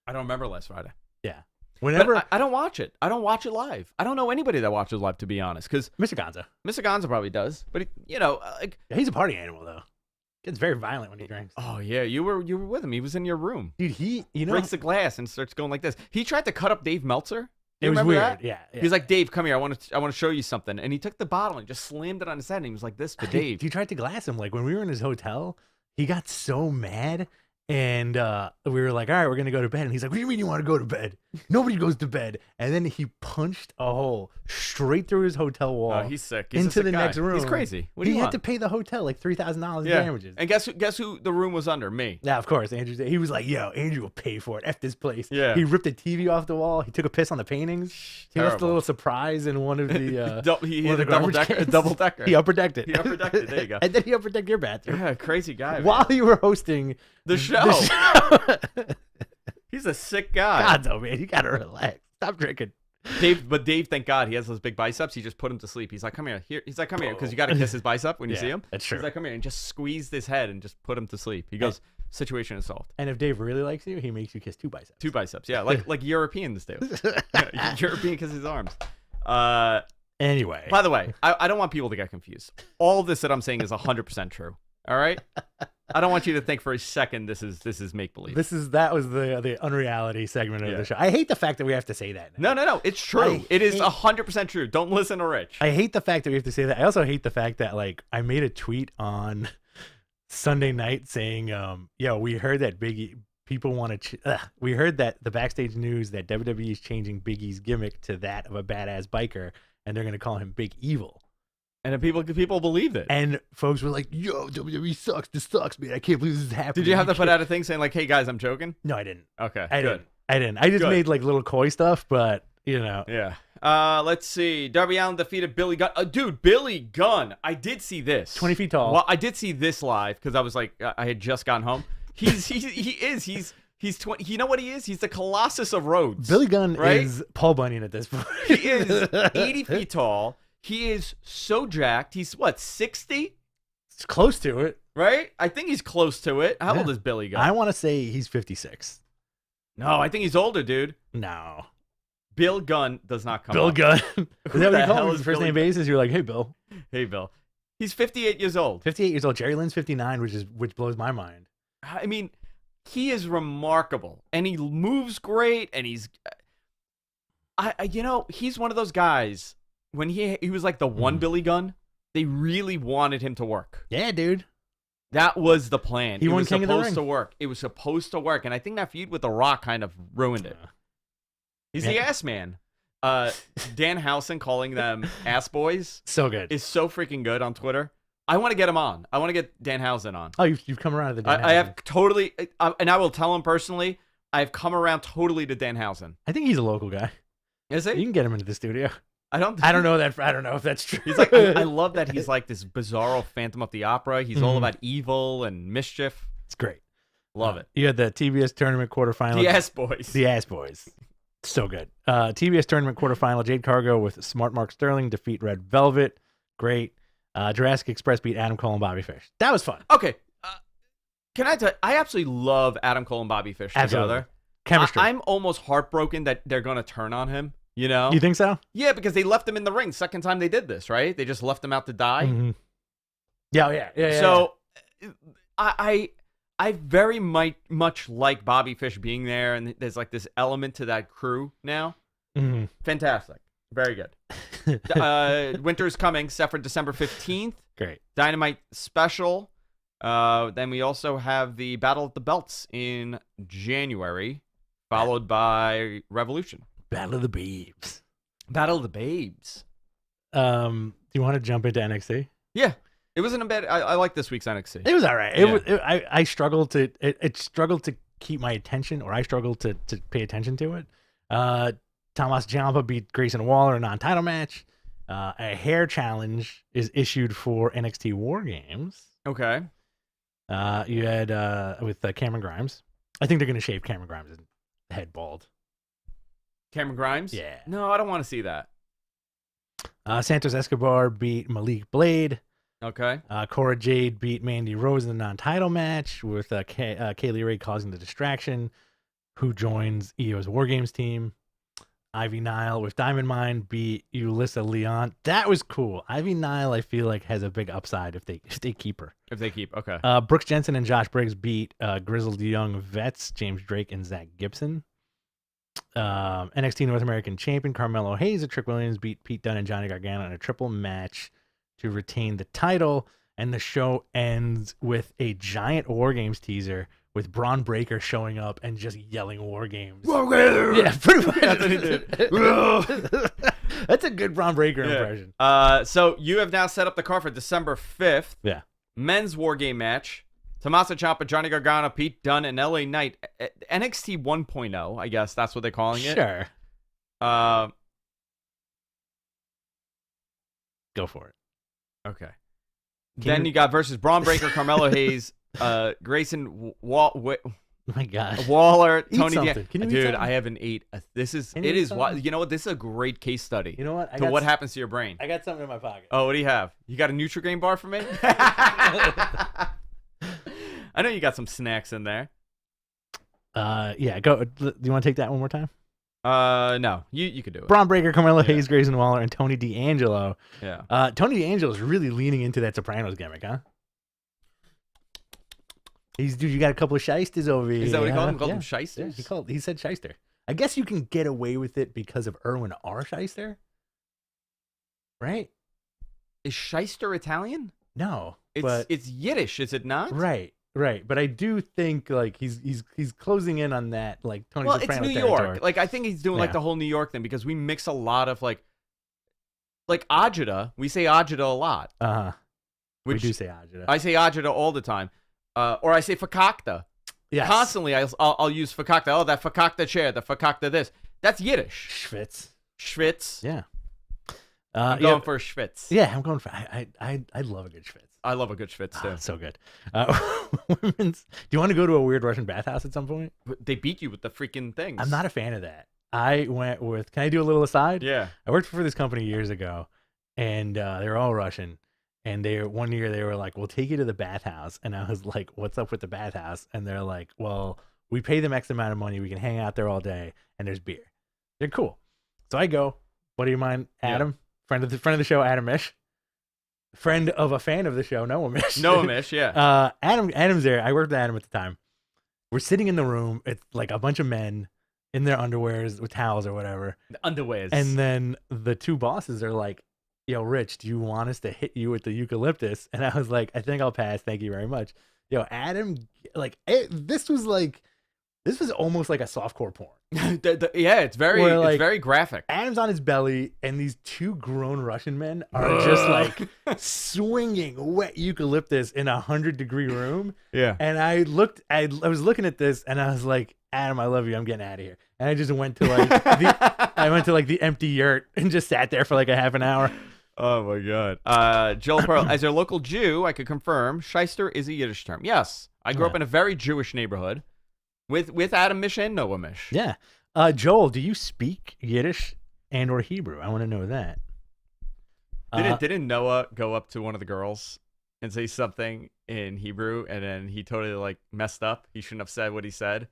I don't remember last Friday. Yeah. Whenever But I don't watch it. I don't watch it live. I don't know anybody that watches live, to be honest. Because Mr. Gonza probably does. But, like. Yeah, he's a party animal, though. Gets very violent when he drinks. Oh, yeah. You were with him. He was in your room. Dude, breaks the glass and starts going like this. He tried to cut up Dave Meltzer. It was weird. That? Yeah. He's like, Dave, come here. I want to show you something. And he took the bottle and just slammed it on his head. And he was like this to Dave. He tried to glass him. Like when we were in his hotel, he got so mad. And we were like, all right, we're going to go to bed. And he's like, what do you mean you want to go to bed? Nobody goes to bed. And then he punched a hole straight through his hotel wall. Oh, he's sick. He's into the next room. He's crazy. What do you He want? had to pay the hotel like $3,000 in damages. And guess who the room was under? Me. Yeah, of course. Andrew. He was like, yo, Andrew will pay for it. F this place. Yeah. He ripped the TV off the wall. He took a piss on the paintings. He left a little surprise in one of the he hit a double decker. He upper decked it. He upper decked it. There you go. And then he upper decked your bathroom. Yeah, crazy guy. While you were hosting the show. He's a sick guy. God, though, man, you gotta relax. Stop drinking. Dave, thank God, he has those big biceps. He just put him to sleep. He's like, come here. He's like, come here, because you got to kiss his bicep when you see him. That's true. He's like, come here, and just squeezed his head and just put him to sleep. He goes, situation is solved. And if Dave really likes you, he makes you kiss 2 biceps. 2 biceps, yeah, like Europeans do. European kisses arms. Anyway. By the way, I don't want people to get confused. All of this that I'm saying is 100% true. All right? I don't want you to think for a second this is make believe. That was the unreality segment of the show. I hate the fact that we have to say that now. No. It's true. It is 100% true. Don't listen to Rich. I hate the fact that we have to say that. I also hate the fact that like I made a tweet on Sunday night saying, yo, we heard that people want to. We heard that the backstage news that WWE is changing Big E's gimmick to that of a badass biker, and they're going to call him Big Evil. And then people believed it. And folks were like, yo, WWE sucks. This sucks, man. I can't believe this is happening. Did you have to put out a thing saying like, hey, guys, I'm joking? No, I didn't. Okay, I good. didn't. I just made like little coy stuff, but, you know. Yeah. Let's see. Darby Allin defeated Billy Gunn. Dude, Billy Gunn. I did see this. 20 feet tall. Well, I did see this live because I was like, I had just gotten home. He's 20. You know what he is? He's the Colossus of Rhodes. Billy Gunn right? is Paul Bunyan at this point. He is 80 feet tall. He is so jacked. He's what, 60? It's close to it. Right? I think he's close to it. How old is Billy Gunn? I want to say he's 56. No, I think he's older, dude. No. Bill Gunn does not come Bill up. Gunn. Is that what you call him? is First Billy name basis? You're like, hey, Bill. Hey, Bill. He's 58 years old. 58 years old. Jerry Lynn's 59, which blows my mind. I mean, he is remarkable, and he moves great, and he's, he's one of those guys. When he was like the one Billy Gunn, they really wanted him to work. Yeah, dude. That was the plan. He it won was King of the supposed Ring. to work. It was supposed to work, and I think that feud with The Rock kind of ruined it. He's the ass man. Dan Housen calling them ass boys So good. is so freaking good on Twitter. I want to get him on. I want to get Dan Housen on. Oh, you've come around to the Dan I have Housen. totally, and I will tell him personally, I've come around totally to Dan Housen. I think he's a local guy. Is You he? can get him into the studio. I don't know that. I don't know if that's true. He's like, I love that he's like this bizarro Phantom of the Opera. He's all about evil and mischief. It's great. Love it. You had the TBS tournament quarterfinal. The ass boys. The ass boys. So good. TBS tournament quarterfinal. Jade Cargo with Smart Mark Sterling defeat Red Velvet. Great. Jurassic Express beat Adam Cole and Bobby Fish. That was fun. Okay. Can I tell you, I absolutely love Adam Cole and Bobby Fish together. Chemistry. I'm almost heartbroken that they're going to turn on him, you know? You think so? Yeah, because they left him in the ring second time they did this, right? They just left him out to die. Mm-hmm. Yeah. So I very much like Bobby Fish being there, and there's like this element to that crew now. Mm-hmm. Fantastic. Very good. Winter's coming, set for December 15th. Great. Dynamite special. Then we also have the Battle of the Belts in January, followed by Revolution. Battle of the Babes. Battle of the Babes. Do you want to jump into NXT? Yeah. It wasn't a bad. I like this week's NXT. It was all right. Yeah. I struggled to. It struggled to keep my attention, or I struggled to pay attention to it. Tommaso Ciampa beat Grayson Waller in a non-title match. A hair challenge is issued for NXT War Games. Okay. You had with Cameron Grimes. I think they're gonna shave Cameron Grimes' head bald. Cameron Grimes? Yeah. No, I don't want to see that. Santos Escobar beat Malik Blade. Okay. Cora Jade beat Mandy Rose in the non-title match with Kaylee Ray causing the distraction, who joins EO's War Games team. Ivy Nile with Diamond Mine beat Ulyssa Leon. That was cool. Ivy Nile, I feel like, has a big upside if they keep her. If they keep, okay. Brooks Jensen and Josh Briggs beat Grizzled Young Vets, James Drake and Zach Gibson. NXT North American Champion Carmelo Hayes and Trick Williams beat Pete Dunne and Johnny Gargano in a triple match to retain the title. And the show ends with a giant War Games teaser with Braun Breaker showing up and just yelling War Games. Yeah, pretty much. That's what he did. That's a good Braun Breaker impression. So you have now set up the card for December 5th. Yeah. Men's War Game match. Tommaso Ciampa, Johnny Gargano, Pete Dunne, and LA Knight. NXT 1.0, I guess that's what they're calling it. Sure. Go for it. Okay. Then you got versus Braun Breaker, Carmelo Hayes, Grayson My God. Waller, Eat Tony something. Dan. Can you eat Dude, something? I haven't ate. This is Can you it eat is what something? you know what this is a great case study. You know what? To what happens to your brain. I got something in my pocket. Oh, what do you have? You got a Nutri-Grain bar for me? I know you got some snacks in there. Yeah. Go. Do you want to take that one more time? No, you could do it. Braun Breaker, Carmelo Yeah. Hayes, Grayson Waller, and Tony D'Angelo. Yeah. Tony D'Angelo is really leaning into that Sopranos gimmick, huh? Dude, you got a couple of shysters over here. Is that what he called them? Huh? Called Yeah. them shysters? Yeah, he said shyster. I guess you can get away with it because of Erwin R. Shyster, right? Is shyster Italian? No, It's Yiddish, is it not? right. But I do think like he's closing in on that like Tony Well, Soprano it's New territory. York. Like I think he's doing like Yeah. the whole New York thing because we mix a lot of like agita. We say agita a lot. We Which do say agita. I say agita all the time. Or I say fakakta. Yes. Constantly I'll use fakakta. Oh, that fakakta chair, the fakakta this. That's Yiddish. Schwitz. Schwitz. Yeah. I'm going for a schwitz. Yeah, I'm going for. I love a good schwitz. I love a good schwitz too. So good. Women's. Do you want to go to a weird Russian bathhouse at some point? They beat you with the freaking things. I'm not a fan of that. I went with. Can I do a little aside? Yeah. I worked for this company years ago, and they were all Russian. And one year they were like, "We'll take you to the bathhouse," and I was like, "What's up with the bathhouse?" And they're like, "Well, we pay them X amount of money. We can hang out there all day, and there's beer." They're cool. So I go. Buddy of mine, Adam, friend of the show, Adam Mish, friend of a fan of the show, Noah Mish. Noah Mish, yeah. Adam's there. I worked with Adam at the time. We're sitting in the room. It's like a bunch of men in their underwears with towels or whatever. The underwears. And then the two bosses are like, yo, Rich, do you want us to hit you with the eucalyptus? And I was like, I think I'll pass. Thank you very much. Yo, Adam, this was almost like a softcore porn. Yeah, it's very graphic. Adam's on his belly, and these two grown Russian men are just like swinging wet eucalyptus in 100-degree room. Yeah. And I was looking at this, and I was like, Adam, I love you. I'm getting out of here. And I just went to like the empty yurt and just sat there for like a half an hour. Oh my God. Joel Pearl, as a local Jew, I could confirm shyster is a Yiddish term. Yes, I grew up in a very Jewish neighborhood. With Adam Mish and Noah Mish. Yeah. Joel, do you speak Yiddish and or Hebrew? I want to know that. Didn't Noah go up to one of the girls and say something in Hebrew, and then he totally like messed up? He shouldn't have said what he said.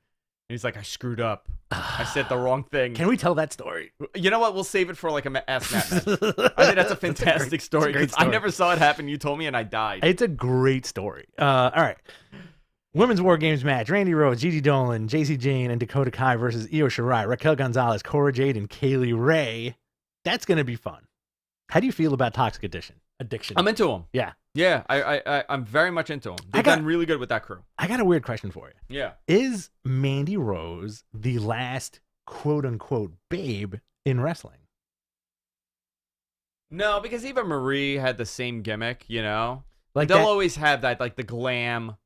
And he's like, I screwed up. I said the wrong thing. Can we tell that story? You know what? We'll save it for like a Ask Matt. I think that's a fantastic story because I never saw it happen. You told me and I died. It's a great story. All right. Women's War Games match: Randy Rhodes, Gigi Dolan, JC Jane, and Dakota Kai versus Io Shirai, Raquel Gonzalez, Cora Jade, and Kaylee Ray. That's gonna be fun. How do you feel about Toxic Addiction? I'm into them. Yeah. Yeah, I'm very much into them. They've done really good with that crew. I got a weird question for you. Yeah. Is Mandy Rose the last quote-unquote babe in wrestling? No, because Eva Marie had the same gimmick, you know? Like they'll always have that, like the glammed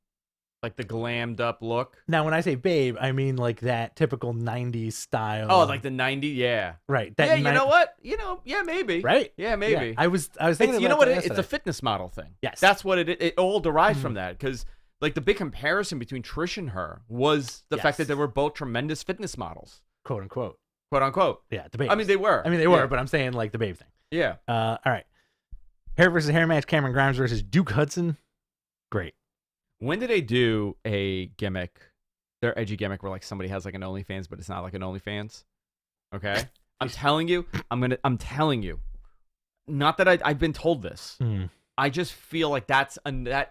up look. Now, when I say babe, I mean like that typical 90s style. Oh, like the 90s, yeah. Right. Yeah, you know what? Yeah, maybe. Right? Yeah, maybe. Yeah. I was thinking you know about what? that It's a fitness model thing. Yes. That's what it all derives from that. Because like the big comparison between Trish and her was the fact that they were both tremendous fitness models. Quote unquote. Quote unquote. Yeah, the babe. I mean, they were. But I'm saying like the babe thing. Yeah. All right. Hair versus hair match: Cameron Grimes versus Duke Hudson. Great. When did they do a gimmick, their edgy gimmick, where like somebody has like an OnlyFans, but it's not like an OnlyFans? Okay, I'm telling you. Not that I've been told this. I just feel like that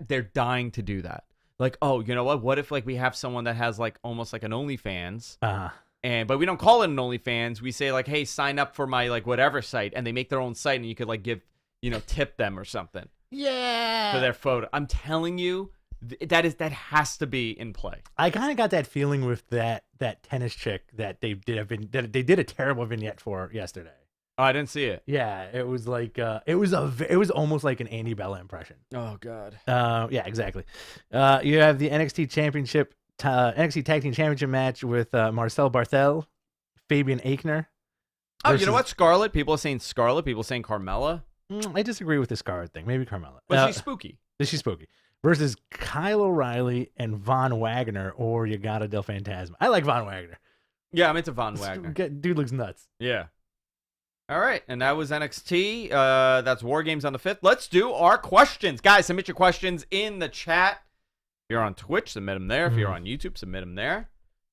they're dying to do that. Like, oh, you know what? What if like we have someone that has like almost like an OnlyFans, but we don't call it an OnlyFans. We say like, hey, sign up for my like whatever site, and they make their own site, and you could like give, tip them or something. Yeah. For their photo. I'm telling you. That has to be in play. I kind of got that feeling with that tennis chick that they did a terrible vignette for yesterday. Oh, I didn't see it. Yeah, it was like it was almost like an Andy Bella impression. Oh God. Yeah, exactly. You have the NXT Tag Team Championship match with Marcel Barthel, Fabian Aichner. Oh, you know what? Scarlett. People are saying Scarlett. People are saying Carmella. I disagree with the Scarlett thing. Maybe Carmella. But she's spooky. She's spooky. Versus Kyle O'Reilly and Von Wagner or Yagata del Fantasma. I like Von Wagner. Yeah, I'm into Von Wagner. Dude looks nuts. Yeah. All right, and that was NXT. That's War Games on the 5th. Let's do our questions. Guys, submit your questions in the chat. If you're on Twitch, submit them there. If you're on YouTube, submit them there.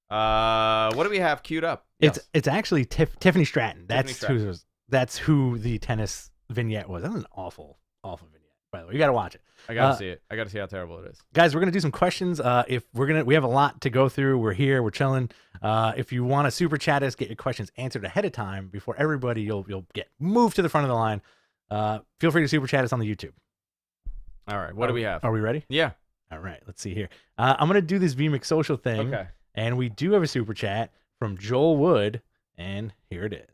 What do we have queued up? It's actually Tiffany Stratton. That's who the tennis vignette was. That was an awful vignette. By the way, you got to watch it. I got to see it. I got to see how terrible it is. Guys, we're going to do some questions. We have a lot to go through. We're here. We're chilling. If you want to super chat us, get your questions answered ahead of time before everybody, you'll get moved to the front of the line. Feel free to super chat us on the YouTube. All right. What do we have? Are we ready? Yeah. All right. Let's see here. I'm going to do this VMix social thing. Okay. And we do have a super chat from Joel Wood. And here it is.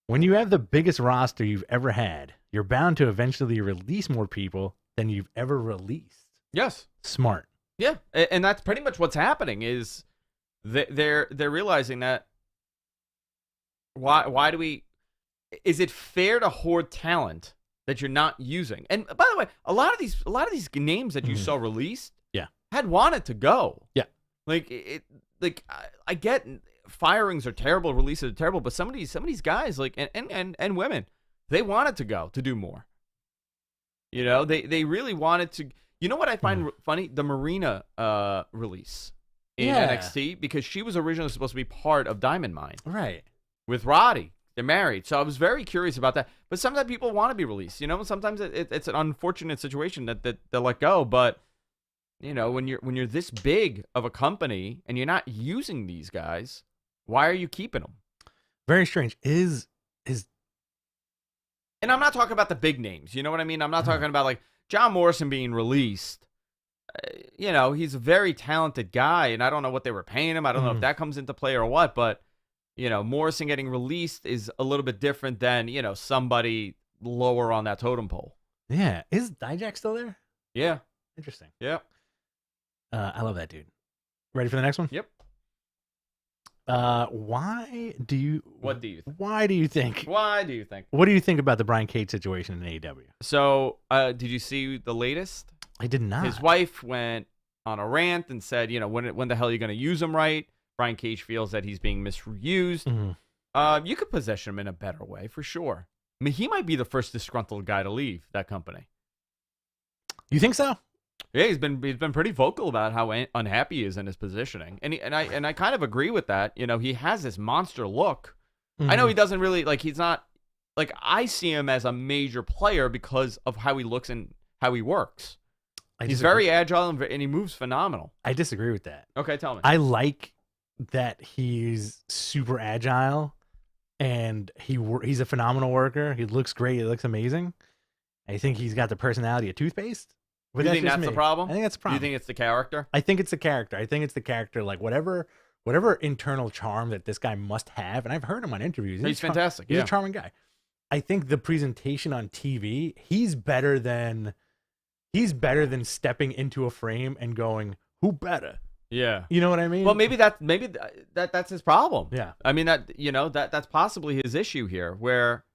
When you have the biggest roster you've ever had, you're bound to eventually release more people than you've ever released. Yes. Smart. Yeah, and that's pretty much what's happening is they're realizing that why do we, is it fair to hoard talent that you're not using? And by the way, a lot of these names that you saw released had wanted to go. Yeah. I get firings are terrible, releases are terrible, but some of these guys like and women, they wanted to go to do more. They really wanted to. You know what I find funny? The Marina release in NXT, because she was originally supposed to be part of Diamond Mine. Right. With Roddy. They're married. So I was very curious about that. But sometimes people want to be released. Sometimes it's an unfortunate situation that they'll let go. But, when you're this big of a company and you're not using these guys, why are you keeping them? Very strange. Is And I'm not talking about the big names. You know what I mean? I'm not talking about like John Morrison being released. He's a very talented guy, and I don't know what they were paying him. I don't know if that comes into play or what, but, Morrison getting released is a little bit different than, somebody lower on that totem pole. Yeah. Is Dijak still there? Yeah. Interesting. Yep. I love that dude. Ready for the next one? Yep. What do you think? What do you think? What do you think about the Brian Cage situation in AEW? So, did you see the latest? I did not. His wife went on a rant and said, when the hell are you going to use him right? Brian Cage feels that he's being misused. Mm-hmm. You could position him in a better way, for sure. I mean, he might be the first disgruntled guy to leave that company. You think so? Yeah, he's been pretty vocal about how unhappy he is in his positioning, and I kind of agree with that. He has this monster look. Mm-hmm. I know he doesn't really he's not like, I see him as a major player because of how he looks and how he works. He's very agile and he moves phenomenal. I disagree with that. Okay, tell me. I like that he's super agile and he's a phenomenal worker. He looks great. He looks amazing. I think he's got the personality of toothpaste. But you think that's the problem? I think that's the problem. You think it's the character? I think it's the character. Like whatever internal charm that this guy must have, and I've heard him on interviews. He's fantastic. He's a charming guy. I think the presentation on TV, he's better than stepping into a frame and going, "Who better?" Yeah. You know what I mean? Well, maybe that's his problem. Yeah. I mean, that's possibly his issue here, where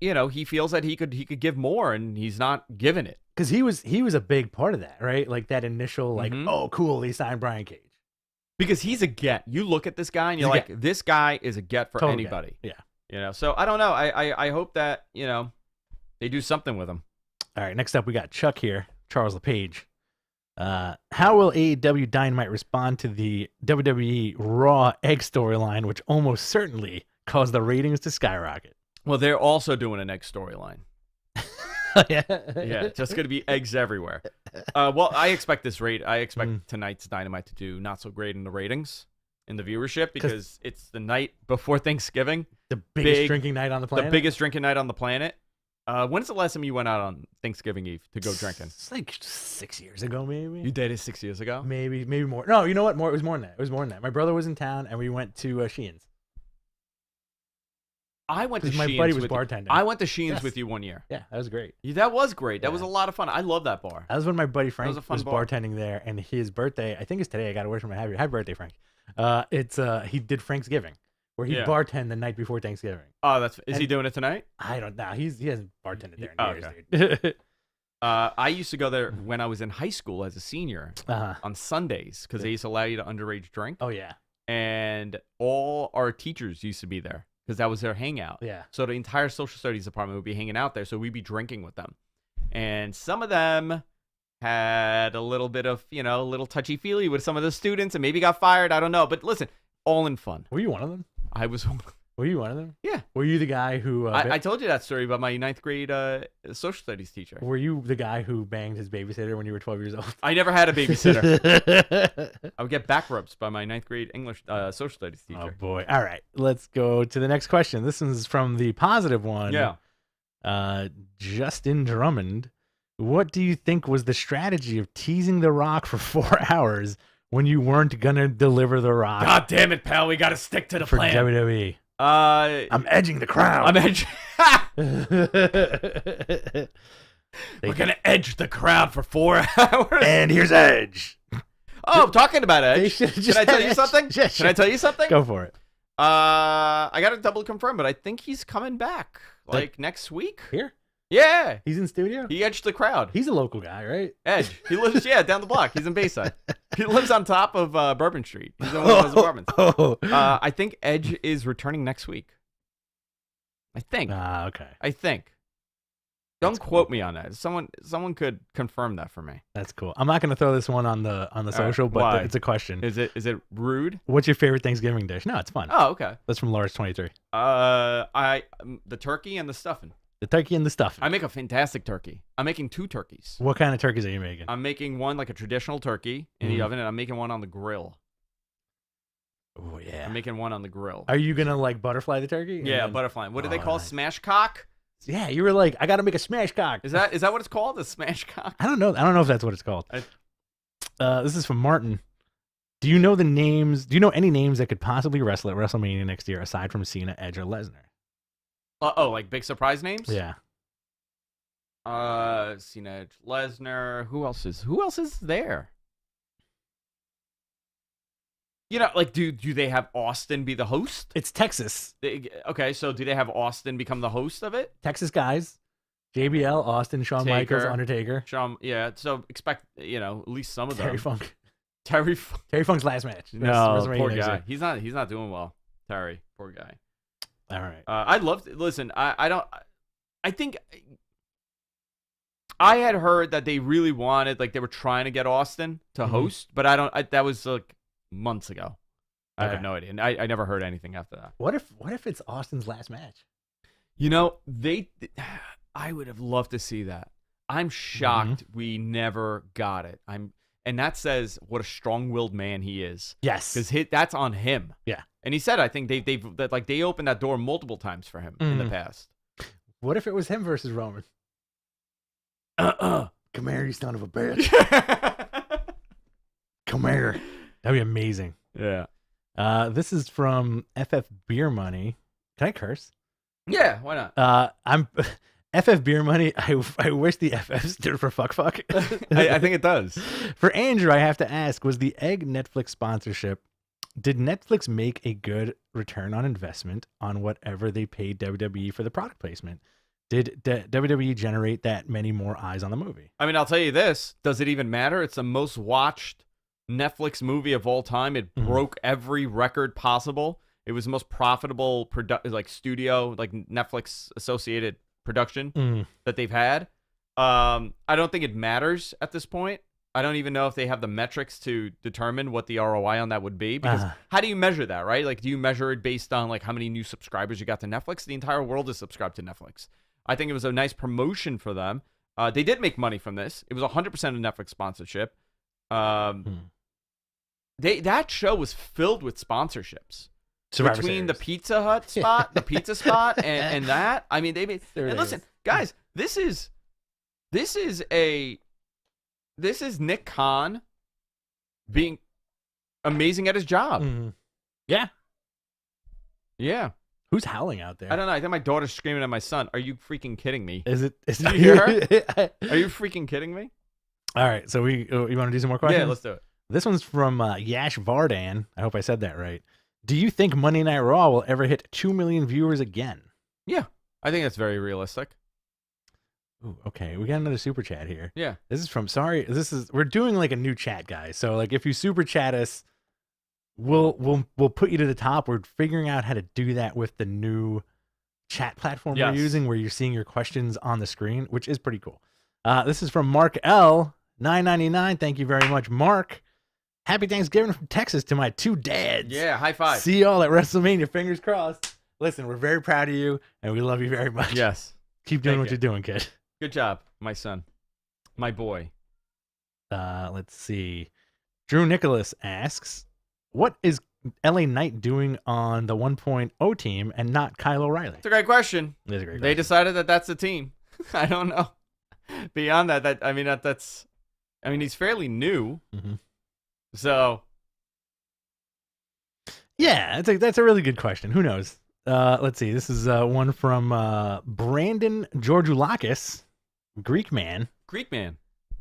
he feels that he could give more and he's not giving it. Because he was a big part of that, right? Like that initial oh cool, he signed Brian Cage. Because he's a get. You look at this guy and you're like, this guy is a get for anybody. Get. Yeah. So I don't know. I hope that, they do something with him. All right, next up we got Chuck here, Charles LePage. How will AEW Dynamite respond to the WWE Raw egg storyline, which almost certainly caused the ratings to skyrocket? Well, they're also doing an egg storyline. Yeah, just going to be eggs everywhere. Well, I expect tonight's Dynamite to do not so great in the ratings, in the viewership, because it's the night before Thanksgiving. The biggest drinking night on the planet? The biggest drinking night on the planet. When's the last time you went out on Thanksgiving Eve to go drinking? It's like 6 years ago, maybe. You did it 6 years ago? Maybe more. No, you know what? It was more than that. My brother was in town, and we went to Sheehan's. I went to Sheehan's. My buddy was bartending. I went to Sheehan's with you one year. Yeah, that was great. That was great. That was a lot of fun. I love that bar. That was when my buddy Frank was bar. bartending there, and his birthday, I think it's today. I got to wish him a happy birthday, Frank. He did Franksgiving, where he bartended the night before Thanksgiving. Oh, is he doing it tonight? I don't know. He hasn't bartended there in years, dude. I used to go there when I was in high school as a senior on Sundays, because they used to allow you to underage drink. Oh yeah. And all our teachers used to be there, because that was their hangout. Yeah. So the entire social studies department would be hanging out there, so we'd be drinking with them. And some of them had a little bit of, a little touchy-feely with some of the students and maybe got fired. I don't know. But listen, all in fun. Were you one of them? I was. Were you one of them? Yeah. Were you the guy who... I told you that story about my 9th grade social studies teacher. Were you the guy who banged his babysitter when you were 12 years old? I never had a babysitter. I would get back rubs by my 9th grade English social studies teacher. Oh, boy. All right. Let's go to the next question. This one's from the positive one. Yeah. Justin Drummond. What do you think was the strategy of teasing The Rock for 4 hours when you weren't going to deliver The Rock? God damn it, pal. We got to stick to the for plan. WWE. I'm edging the crowd. We're gonna edge the crowd for 4 hours. And here's Edge. Oh, talking about Edge. Can I tell you something? Can I tell you something? Go for it. I gotta double confirm, but I think he's coming back next week. Here? Yeah. He's in studio? He edged the crowd. He's a local guy, right? Edge. He lives, down the block. He's in Bayside. He lives on top of Bourbon Street. He's in one of those apartments. I think Edge is returning next week. I think. Okay. I think. Don't quote me on that. Someone could confirm that for me. That's cool. I'm not going to throw this one on the social, but it's a question. Is it rude? What's your favorite Thanksgiving dish? No, it's fun. Oh, okay. That's from Lars 23. The turkey and the stuffing. The turkey and the stuffing. I make a fantastic turkey. I'm making 2 turkeys. What kind of turkeys are you making? I'm making one like a traditional turkey in the oven, and I'm making one on the grill. Oh yeah. I'm making one on the grill. Are you gonna like butterfly the turkey? Yeah, butterfly. What do they call smash cock? Yeah, you were like, I gotta make a smash cock. Is that what it's called? A smash cock? I don't know. I don't know if that's what it's called. This is from Martin. Do you know the names? Do you know any names that could possibly wrestle at WrestleMania next year aside from Cena, Edge, or Lesnar? Like big surprise names? Yeah. Cena, Edge, Lesnar. Who else is there? You know, like, do they have Austin be the host? It's Texas. Okay, so do they have Austin become the host of it? Texas guys. JBL, Austin, Shawn Michaels, Undertaker. Yeah, so expect, at least some of them. Terry Funk's last match. No, poor guy. He's not doing well. Terry, poor guy. All right. I'd love to listen. I think I had heard that they really wanted, like, they were trying to get Austin to host, but that was like months ago. I have no idea. And I never heard anything after that. What if it's Austin's last match? I would have loved to see that. I'm shocked we never got it. And that says what a strong-willed man he is. Yes. Because that's on him. Yeah. And he said, I think they opened that door multiple times for him in the past. What if it was him versus Roman? Come here, you son of a bitch. Come here. That'd be amazing. Yeah. This is from FF Beer Money. Can I curse? Yeah, why not? I'm FF Beer Money. I wish the FF stood for fuck. I think it does. For Andrew, I have to ask: was the Egg Netflix sponsorship? Did Netflix make a good return on investment on whatever they paid WWE for the product placement? Did WWE generate that many more eyes on the movie? I mean, I'll tell you this: does it even matter? It's the most watched Netflix movie of all time. It broke every record possible. It was the most profitable studio, like Netflix associated production that they've had. I don't think it matters at this point. I don't even know if they have the metrics to determine what the ROI on that would be, because how do you measure that, right? Like, do you measure it based on like how many new subscribers you got to Netflix? The entire world is subscribed to Netflix. I think it was a nice promotion for them. They did make money from this. It was 100% a Netflix sponsorship. That show was filled with sponsorships. Between the Pizza Hut spot, the pizza spot, and that. I mean, they made. And listen, guys, this is Nick Khan being amazing at his job. Yeah. Yeah. Who's howling out there? I don't know. I think my daughter's screaming at my son. Are you freaking kidding me? Is it you hear her? Are you freaking kidding me? All right. So you want to do some more questions? Yeah, let's do it. This one's from Yash Vardan. I hope I said that right. Do you think Monday Night Raw will ever hit 2 million viewers again? Yeah, I think that's very realistic. Ooh, okay, we got another super chat here. Yeah. This is from we're doing like a new chat, guys. So like if you super chat us, we'll put you to the top. We're figuring out how to do that with the new chat platform we're using, where you're seeing your questions on the screen, which is pretty cool. This is from Mark L. 999. Thank you very much, Mark. Happy Thanksgiving from Texas to my two dads. Yeah, high five. See y'all at WrestleMania. Fingers crossed. Listen, we're very proud of you, and we love you very much. Yes. Keep doing what you're doing, kid. Good job, my son. My boy. Let's see. Drew Nicholas asks, what is LA Knight doing on the 1.0 team and not Kyle O'Reilly? It's a great question. It is a great question. They decided that that's the team. I don't know. Beyond that, he's fairly new. So, yeah, that's a really good question. Who knows? Let's see. This is one from Brandon Georgiulakis, Greek man,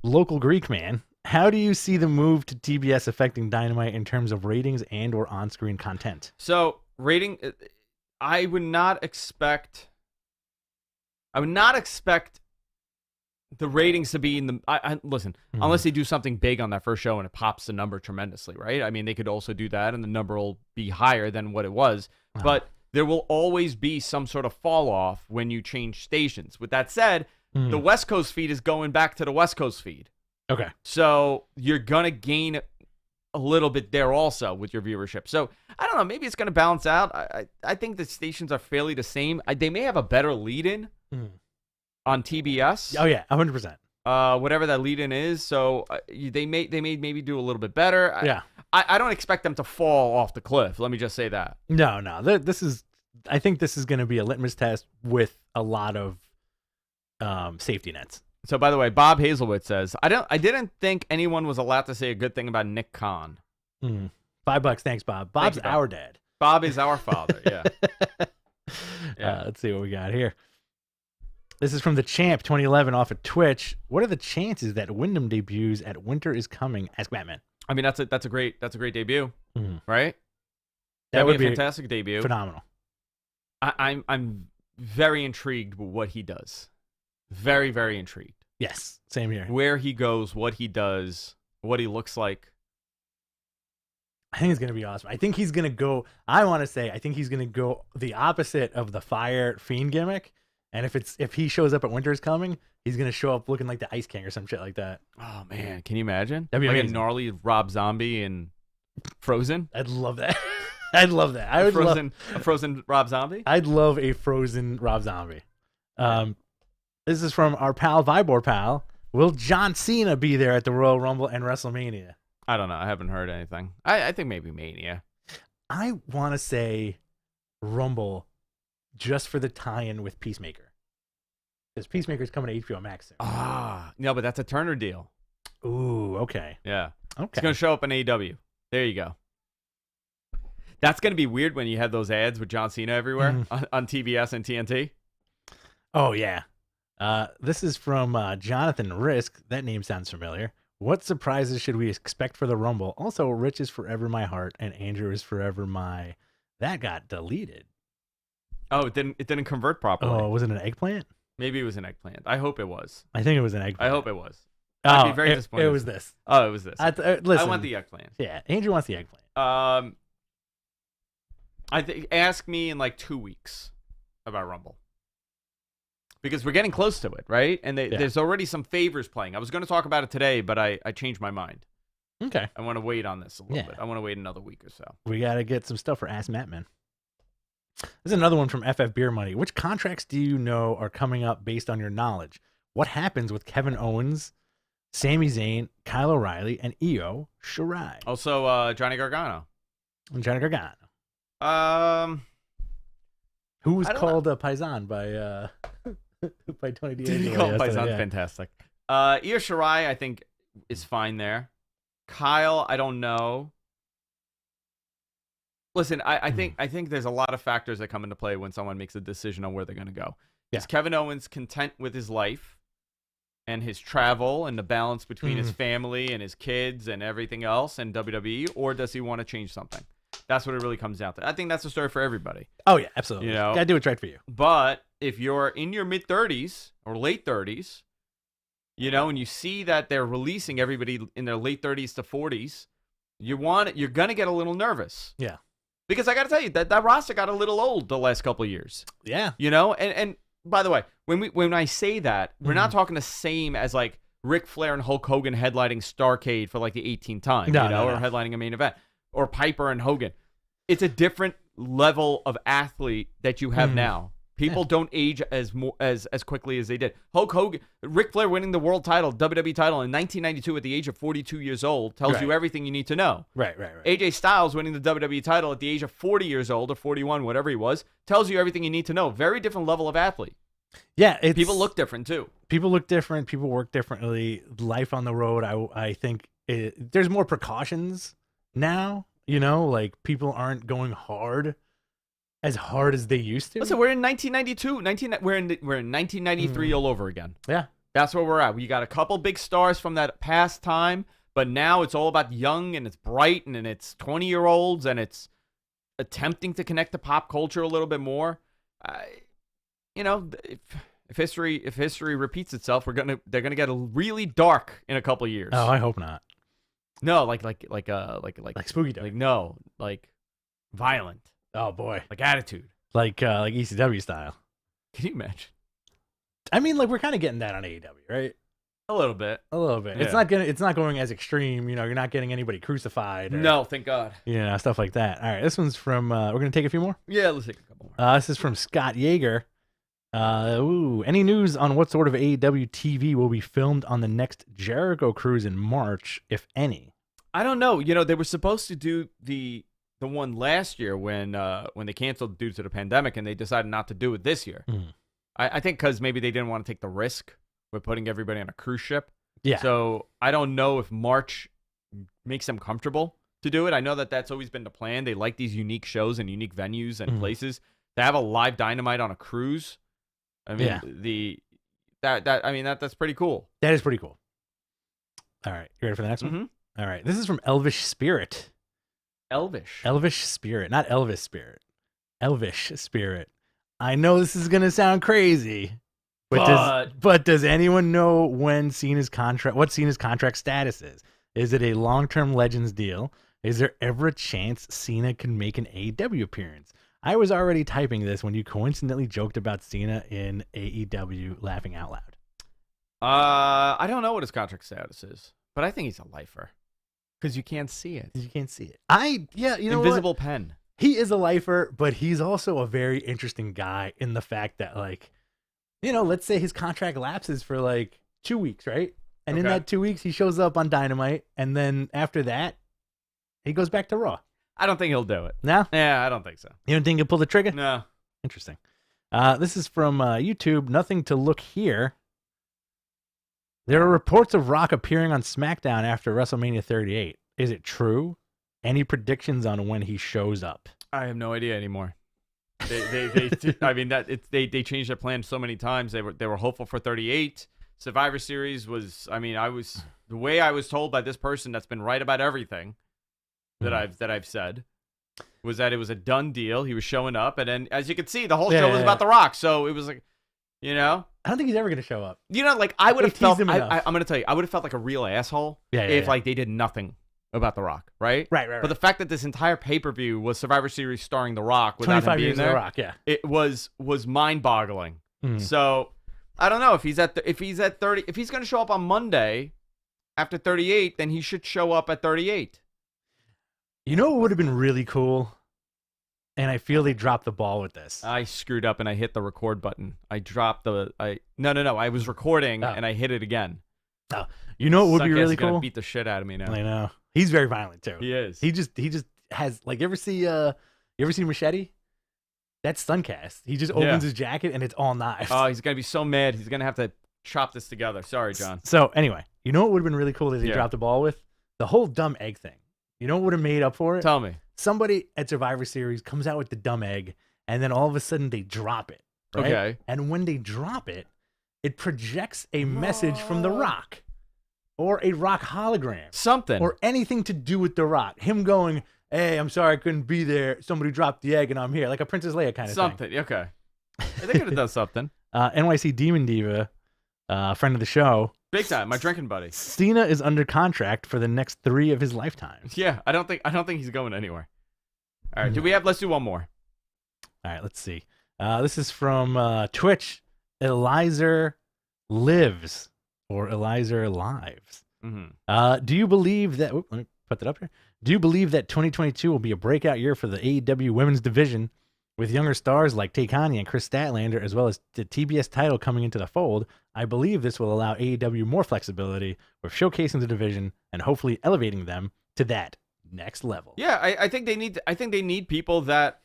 local Greek man. How do you see the move to TBS affecting Dynamite in terms of ratings and or on-screen content? So, rating, I would not expect the ratings to be in the listen, unless they do something big on that first show and it pops the number tremendously, right? I mean, they could also do that and the number will be higher than what it was, but there will always be some sort of fall off when you change stations. With that said, the West Coast feed is going back to the West Coast feed. Okay. So you're going to gain a little bit there also with your viewership. So I don't know, maybe it's going to balance out. I think the stations are fairly the same. They may have a better lead-in on TBS. Oh yeah, 100%. Whatever that lead-in is. So they may maybe do a little bit better. Yeah. I don't expect them to fall off the cliff. Let me just say that. No. I think this is going to be a litmus test with a lot of safety nets. So, by the way, Bob Hazelwood says, I didn't think anyone was allowed to say a good thing about Nick Khan. $5, thanks, Bob. Bob's Thank you, Bob. our dad. Bob is our father, yeah. Let's see what we got here. This is from the Champ 2011 off of Twitch. What are the chances that Wyndham debuts at Winter is Coming? Ask Batman. I mean, that's a great debut, right? That would be be a fantastic debut. Phenomenal. I'm very intrigued with what he does. Very, very intrigued. Yes, same here. Where he goes, what he does, what he looks like. I think it's going to be awesome. I think he's going to go, I think he's going to go the opposite of the Fire Fiend gimmick. And if he shows up at Winter's Coming, he's going to show up looking like the Ice King or some shit like that. Oh, man. Can you imagine? That'd be like amazing. a gnarly Rob Zombie and Frozen? I'd love that. I'd love that. A frozen Rob Zombie? I'd love a frozen Rob Zombie. This is from our pal, Vibor pal. Will John Cena be there at the Royal Rumble and WrestleMania? I don't know. I haven't heard anything. I think maybe Mania. I want to say Rumble just for the tie-in with Peacemaker. Because Peacemaker's coming to HBO Max soon. No, but that's a Turner deal. Ooh, okay. Yeah. Okay. It's going to show up in AEW. There you go. That's going to be weird when you have those ads with John Cena everywhere on TBS and TNT. Oh, yeah. This is from Jonathan Risk. That name sounds familiar. What surprises should we expect for the Rumble? Also, Rich is forever my heart, and Andrew is forever my... That got deleted. Oh, it didn't convert properly. Oh, was it an eggplant? Maybe it was an eggplant. I hope it was. I think it was an eggplant. I hope it was. I'd be very disappointed. It was this. Oh, it was this. Listen, I want the eggplant. Yeah, Andrew wants the eggplant. I think ask me in like 2 weeks about Rumble. Because we're getting close to it, right? And there's already some favors playing. I was going to talk about it today, but I changed my mind. Okay. I want to wait on this a little bit. I want to wait another week or so. We got to get some stuff for Ask Mattman. This is another one from FF Beer Money. Which contracts do you know are coming up based on your knowledge? What happens with Kevin Owens, Sami Zayn, Kyle O'Reilly, and Io Shirai? Also, Johnny Gargano. Johnny Gargano. Who was called a Paisan by Tony D'Angelo? Did he call Paisan? Fantastic. Io Shirai, I think, is fine there. Kyle, I don't know. Listen, I think there's a lot of factors that come into play when someone makes a decision on where they're going to go. Yeah. Is Kevin Owens content with his life and his travel and the balance between his family and his kids and everything else and WWE, or does he want to change something? That's what it really comes down to. I think that's the story for everybody. Oh, yeah, absolutely. You know? Gotta do what's right for you. But if you're in your mid-30s or late 30s, you know, and you see that they're releasing everybody in their late 30s to 40s, you're going to get a little nervous. Yeah. Because I got to tell you, that roster got a little old the last couple of years. Yeah. You know? And by the way, when I say that, we're not talking the same as like Ric Flair and Hulk Hogan headlining Starrcade for like the 18th time, or headlining a main event, or Piper and Hogan. It's a different level of athlete that you have now. People don't age as quickly as they did. Hulk Hogan, Ric Flair winning the world title, WWE title in 1992 at the age of 42 years old tells you everything you need to know. Right. AJ Styles winning the WWE title at the age of 40 years old or 41, whatever he was, tells you everything you need to know. Very different level of athlete. Yeah, people look different too. People look different. People work differently. Life on the road, I think there's more precautions now. You know, like people aren't going as hard as they used to. Listen, we're in 1992. We're in 1993 all over again. Yeah. That's where we're at. We got a couple big stars from that past time, but now it's all about young and it's bright and it's 20-year-olds and it's attempting to connect to pop culture a little bit more. You know, if history repeats itself, they're gonna get really dark in a couple of years. Oh, I hope not. No, like Spooky Dark. Like no, like violent. Oh boy, like attitude, like ECW style. Can you imagine? I mean, like we're kind of getting that on AEW, right? A little bit. Yeah. It's not going as extreme. You know, you're not getting anybody crucified. No, thank God. You know, stuff like that. All right, this one's from. We're gonna take a few more. Yeah, let's take a couple more. This is from Scott Yeager. Any news on what sort of AEW TV will be filmed on the next Jericho cruise in March, if any? I don't know. They were supposed to do the one last year when they canceled due to the pandemic, and they decided not to do it this year. I think because maybe they didn't want to take the risk with putting everybody on a cruise ship. Yeah. So I don't know if March makes them comfortable to do it. I know that that's always been the plan. They like these unique shows and unique venues and places. To have a live Dynamite on a cruise, I mean, that's pretty cool. That is pretty cool. All right, you ready for the next one? All right, this is from Elvish Spirit. Elvish Spirit, not Elvis Spirit. Elvish Spirit. I know this is gonna sound crazy, but does anyone know what Cena's contract status is? Is it a long-term Legends deal? Is there ever a chance Cena can make an AEW appearance? I was already typing this when you coincidentally joked about Cena in AEW, laughing out loud. I don't know what his contract status is, but I think he's a lifer because you can't see it. Invisible pen. He is a lifer, but he's also a very interesting guy in the fact that, like, let's say his contract lapses for like 2 weeks, right? And in that 2 weeks, he shows up on Dynamite, and then after that, he goes back to Raw. I don't think he'll do it. No? Yeah, I don't think so. You don't think he'll pull the trigger? No. Interesting. This is from YouTube. Nothing to look here. There are reports of Rock appearing on SmackDown after WrestleMania 38. Is it true? Any predictions on when he shows up? I have no idea anymore. They changed their plan so many times. They were hopeful for 38. Survivor Series was. The way I was told by this person that's been right about everything that I've said was that it was a done deal. He was showing up, and then as you can see, the whole show was about The Rock. So it was like, I don't think he's ever gonna show up. I would have felt. I'm gonna tell you, I would have felt like a real asshole if they did nothing about The Rock, right? Right. But the fact that this entire pay-per-view was Survivor Series starring The Rock without him being there, The Rock, it was mind-boggling. So I don't know if he's at 30. If he's gonna show up on Monday after 38, then he should show up at 38. You know what would have been really cool? And I feel they dropped the ball with this. I screwed up and I hit the record button. I dropped the. No. I was recording and I hit it again. Oh. You know what would be really cool? Gonna beat the shit out of me now. I know. He's very violent too. He is. He just has, like, you ever see Machete? That's Suncast. He just opens his jacket and it's all knives. Oh, he's gonna be so mad. He's gonna have to chop this together. Sorry, John. So anyway, you know what would have been really cool that they dropped the ball with? The whole dumb egg thing. You know what would have made up for it? Tell me. Somebody at Survivor Series comes out with the dumb egg, and then all of a sudden they drop it. Right? Okay. And when they drop it, it projects a message from The Rock, or a Rock hologram, something, or anything to do with The Rock. Him going, "Hey, I'm sorry I couldn't be there. Somebody dropped the egg, and I'm here," like a Princess Leia kind of thing. Something. Okay. They could have done something. NYC Demon Diva, friend of the show. Big time, my drinking buddy. Cena is under contract for the next 3 of his lifetimes. Yeah, I don't think he's going anywhere. All right, let's do one more. All right, let's see. This is from Twitch. Eliza Lives, or Eliza Lives. Do you believe that? Let me put that up here. Do you believe that 2022 will be a breakout year for the AEW women's division, with younger stars like Tay-Conti and Chris Statlander, as well as the TBS title coming into the fold? I believe this will allow AEW more flexibility with showcasing the division and hopefully elevating them to that next level. Yeah, I think they need people that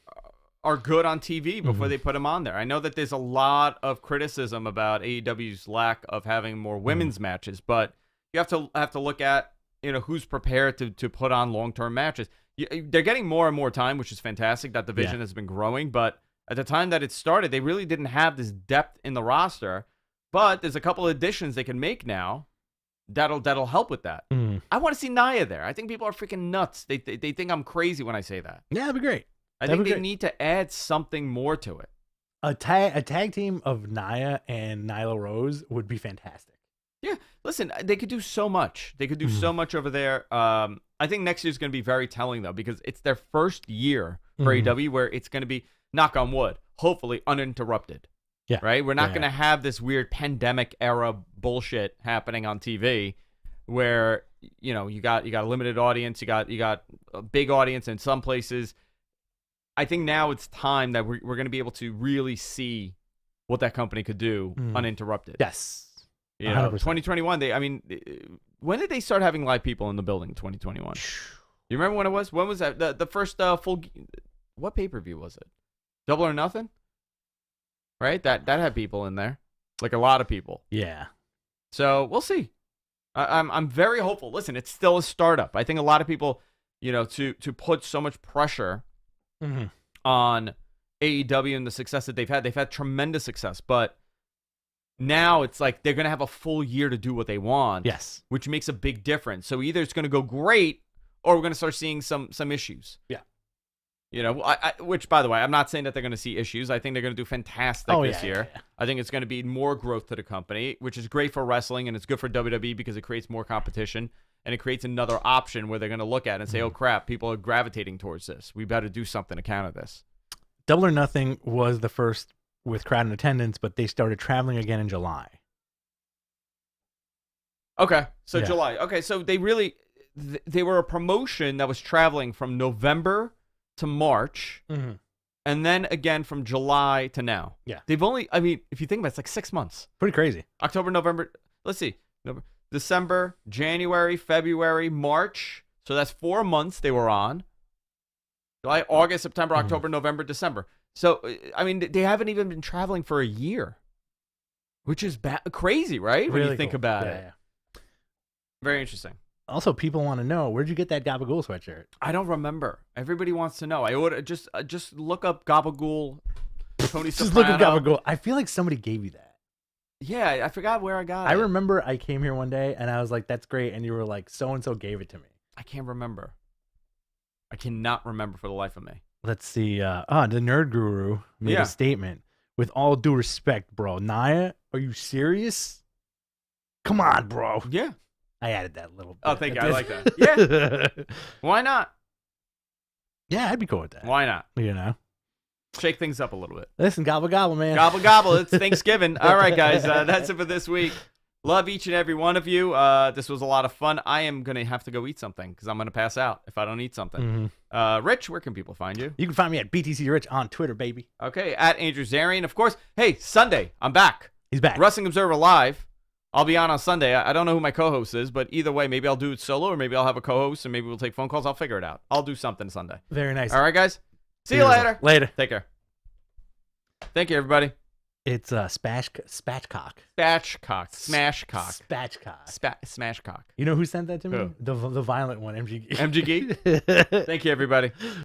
are good on TV before they put them on there. I know that there's a lot of criticism about AEW's lack of having more women's matches, but you have to look at who's prepared to put on long-term matches. They're getting more and more time, which is fantastic. That division has been growing, but at the time that it started, they really didn't have this depth in the roster. But there's a couple of additions they can make now that'll help with that. I want to see Nia there. I think people are freaking nuts. They think I'm crazy when I say that. Yeah, that'd be great. I think they need to add something more to it. A tag team of Nia and Nyla Rose would be fantastic. Yeah, listen, they could do so much. They could do so much over there. I think next year's going to be very telling, though, because it's their first year for AEW where it's going to be, knock on wood, hopefully uninterrupted. Yeah. Right? We're not going to have this weird pandemic era bullshit happening on TV where, you got a limited audience, you got a big audience in some places. I think now it's time that we're going to be able to really see what that company could do uninterrupted. Yes. 2021, when did they start having live people in the building in 2021? You remember when it was? When was that? The first full. What pay-per-view was it? Double or Nothing? Right? That had people in there. Like a lot of people. Yeah. So we'll see. I'm very hopeful. Listen, it's still a startup. I think a lot of people, to put so much pressure on AEW and the success that they've had tremendous success. But now it's like they're going to have a full year to do what they want. Yes. Which makes a big difference. So either it's going to go great or we're going to start seeing some issues. Yeah. Which, by the way, I'm not saying that they're going to see issues. I think they're going to do fantastic this year. Yeah. I think it's going to be more growth to the company, which is great for wrestling, and it's good for WWE because it creates more competition, and it creates another option where they're going to look at it and say, oh, crap, people are gravitating towards this. We better do something to counter this. Double or Nothing was the first with crowd and attendance, but they started traveling again in July. Okay, so July. Okay, so they really... They were a promotion that was traveling from November to March, and then again from July to now. Yeah. They've only, if you think about it, it's like 6 months. Pretty crazy. October, November, let's see. December, January, February, March. So that's 4 months they were on. July, August, September, October, November, December. So, they haven't even been traveling for a year, which is crazy, right? When you think about it. Yeah. Very interesting. Also, people want to know, where'd you get that Gabagool sweatshirt? I don't remember. Everybody wants to know. I ordered just look up Gabagool. Tony Just Soprano. look up Gabagool. I feel like somebody gave you that. Yeah, I forgot where I got it. I remember I came here one day and I was like, "That's great," and you were like, "So and so gave it to me." I can't remember. I cannot remember for the life of me. Let's see. The Nerd Guru made a statement. With all due respect, bro, Nia, are you serious? Come on, bro. Yeah. I added that little bit. Oh, thank you. I like that. Yeah. Why not? Yeah, I'd be cool with that. Why not? Shake things up a little bit. Listen, gobble, gobble, man. Gobble, gobble. It's Thanksgiving. All right, guys. That's it for this week. Love each and every one of you. This was a lot of fun. I am going to have to go eat something because I'm going to pass out if I don't eat something. Rich, where can people find you? You can find me at BTC Rich on Twitter, baby. Okay, at Andrew Zarian. Of course, hey, Sunday, I'm back. He's back. Wrestling Observer Live. I'll be on Sunday. I don't know who my co-host is, but either way, maybe I'll do it solo or maybe I'll have a co-host and maybe we'll take phone calls. I'll figure it out. I'll do something Sunday. Very nice. All right, guys. See you later. Later. Take care. Thank you, everybody. It's spatchcock. Spatchcock. Smashcock. Spatchcock. Smashcock. You know who sent that to me? Who? The violent one, MG. MG Geek? Thank you, everybody.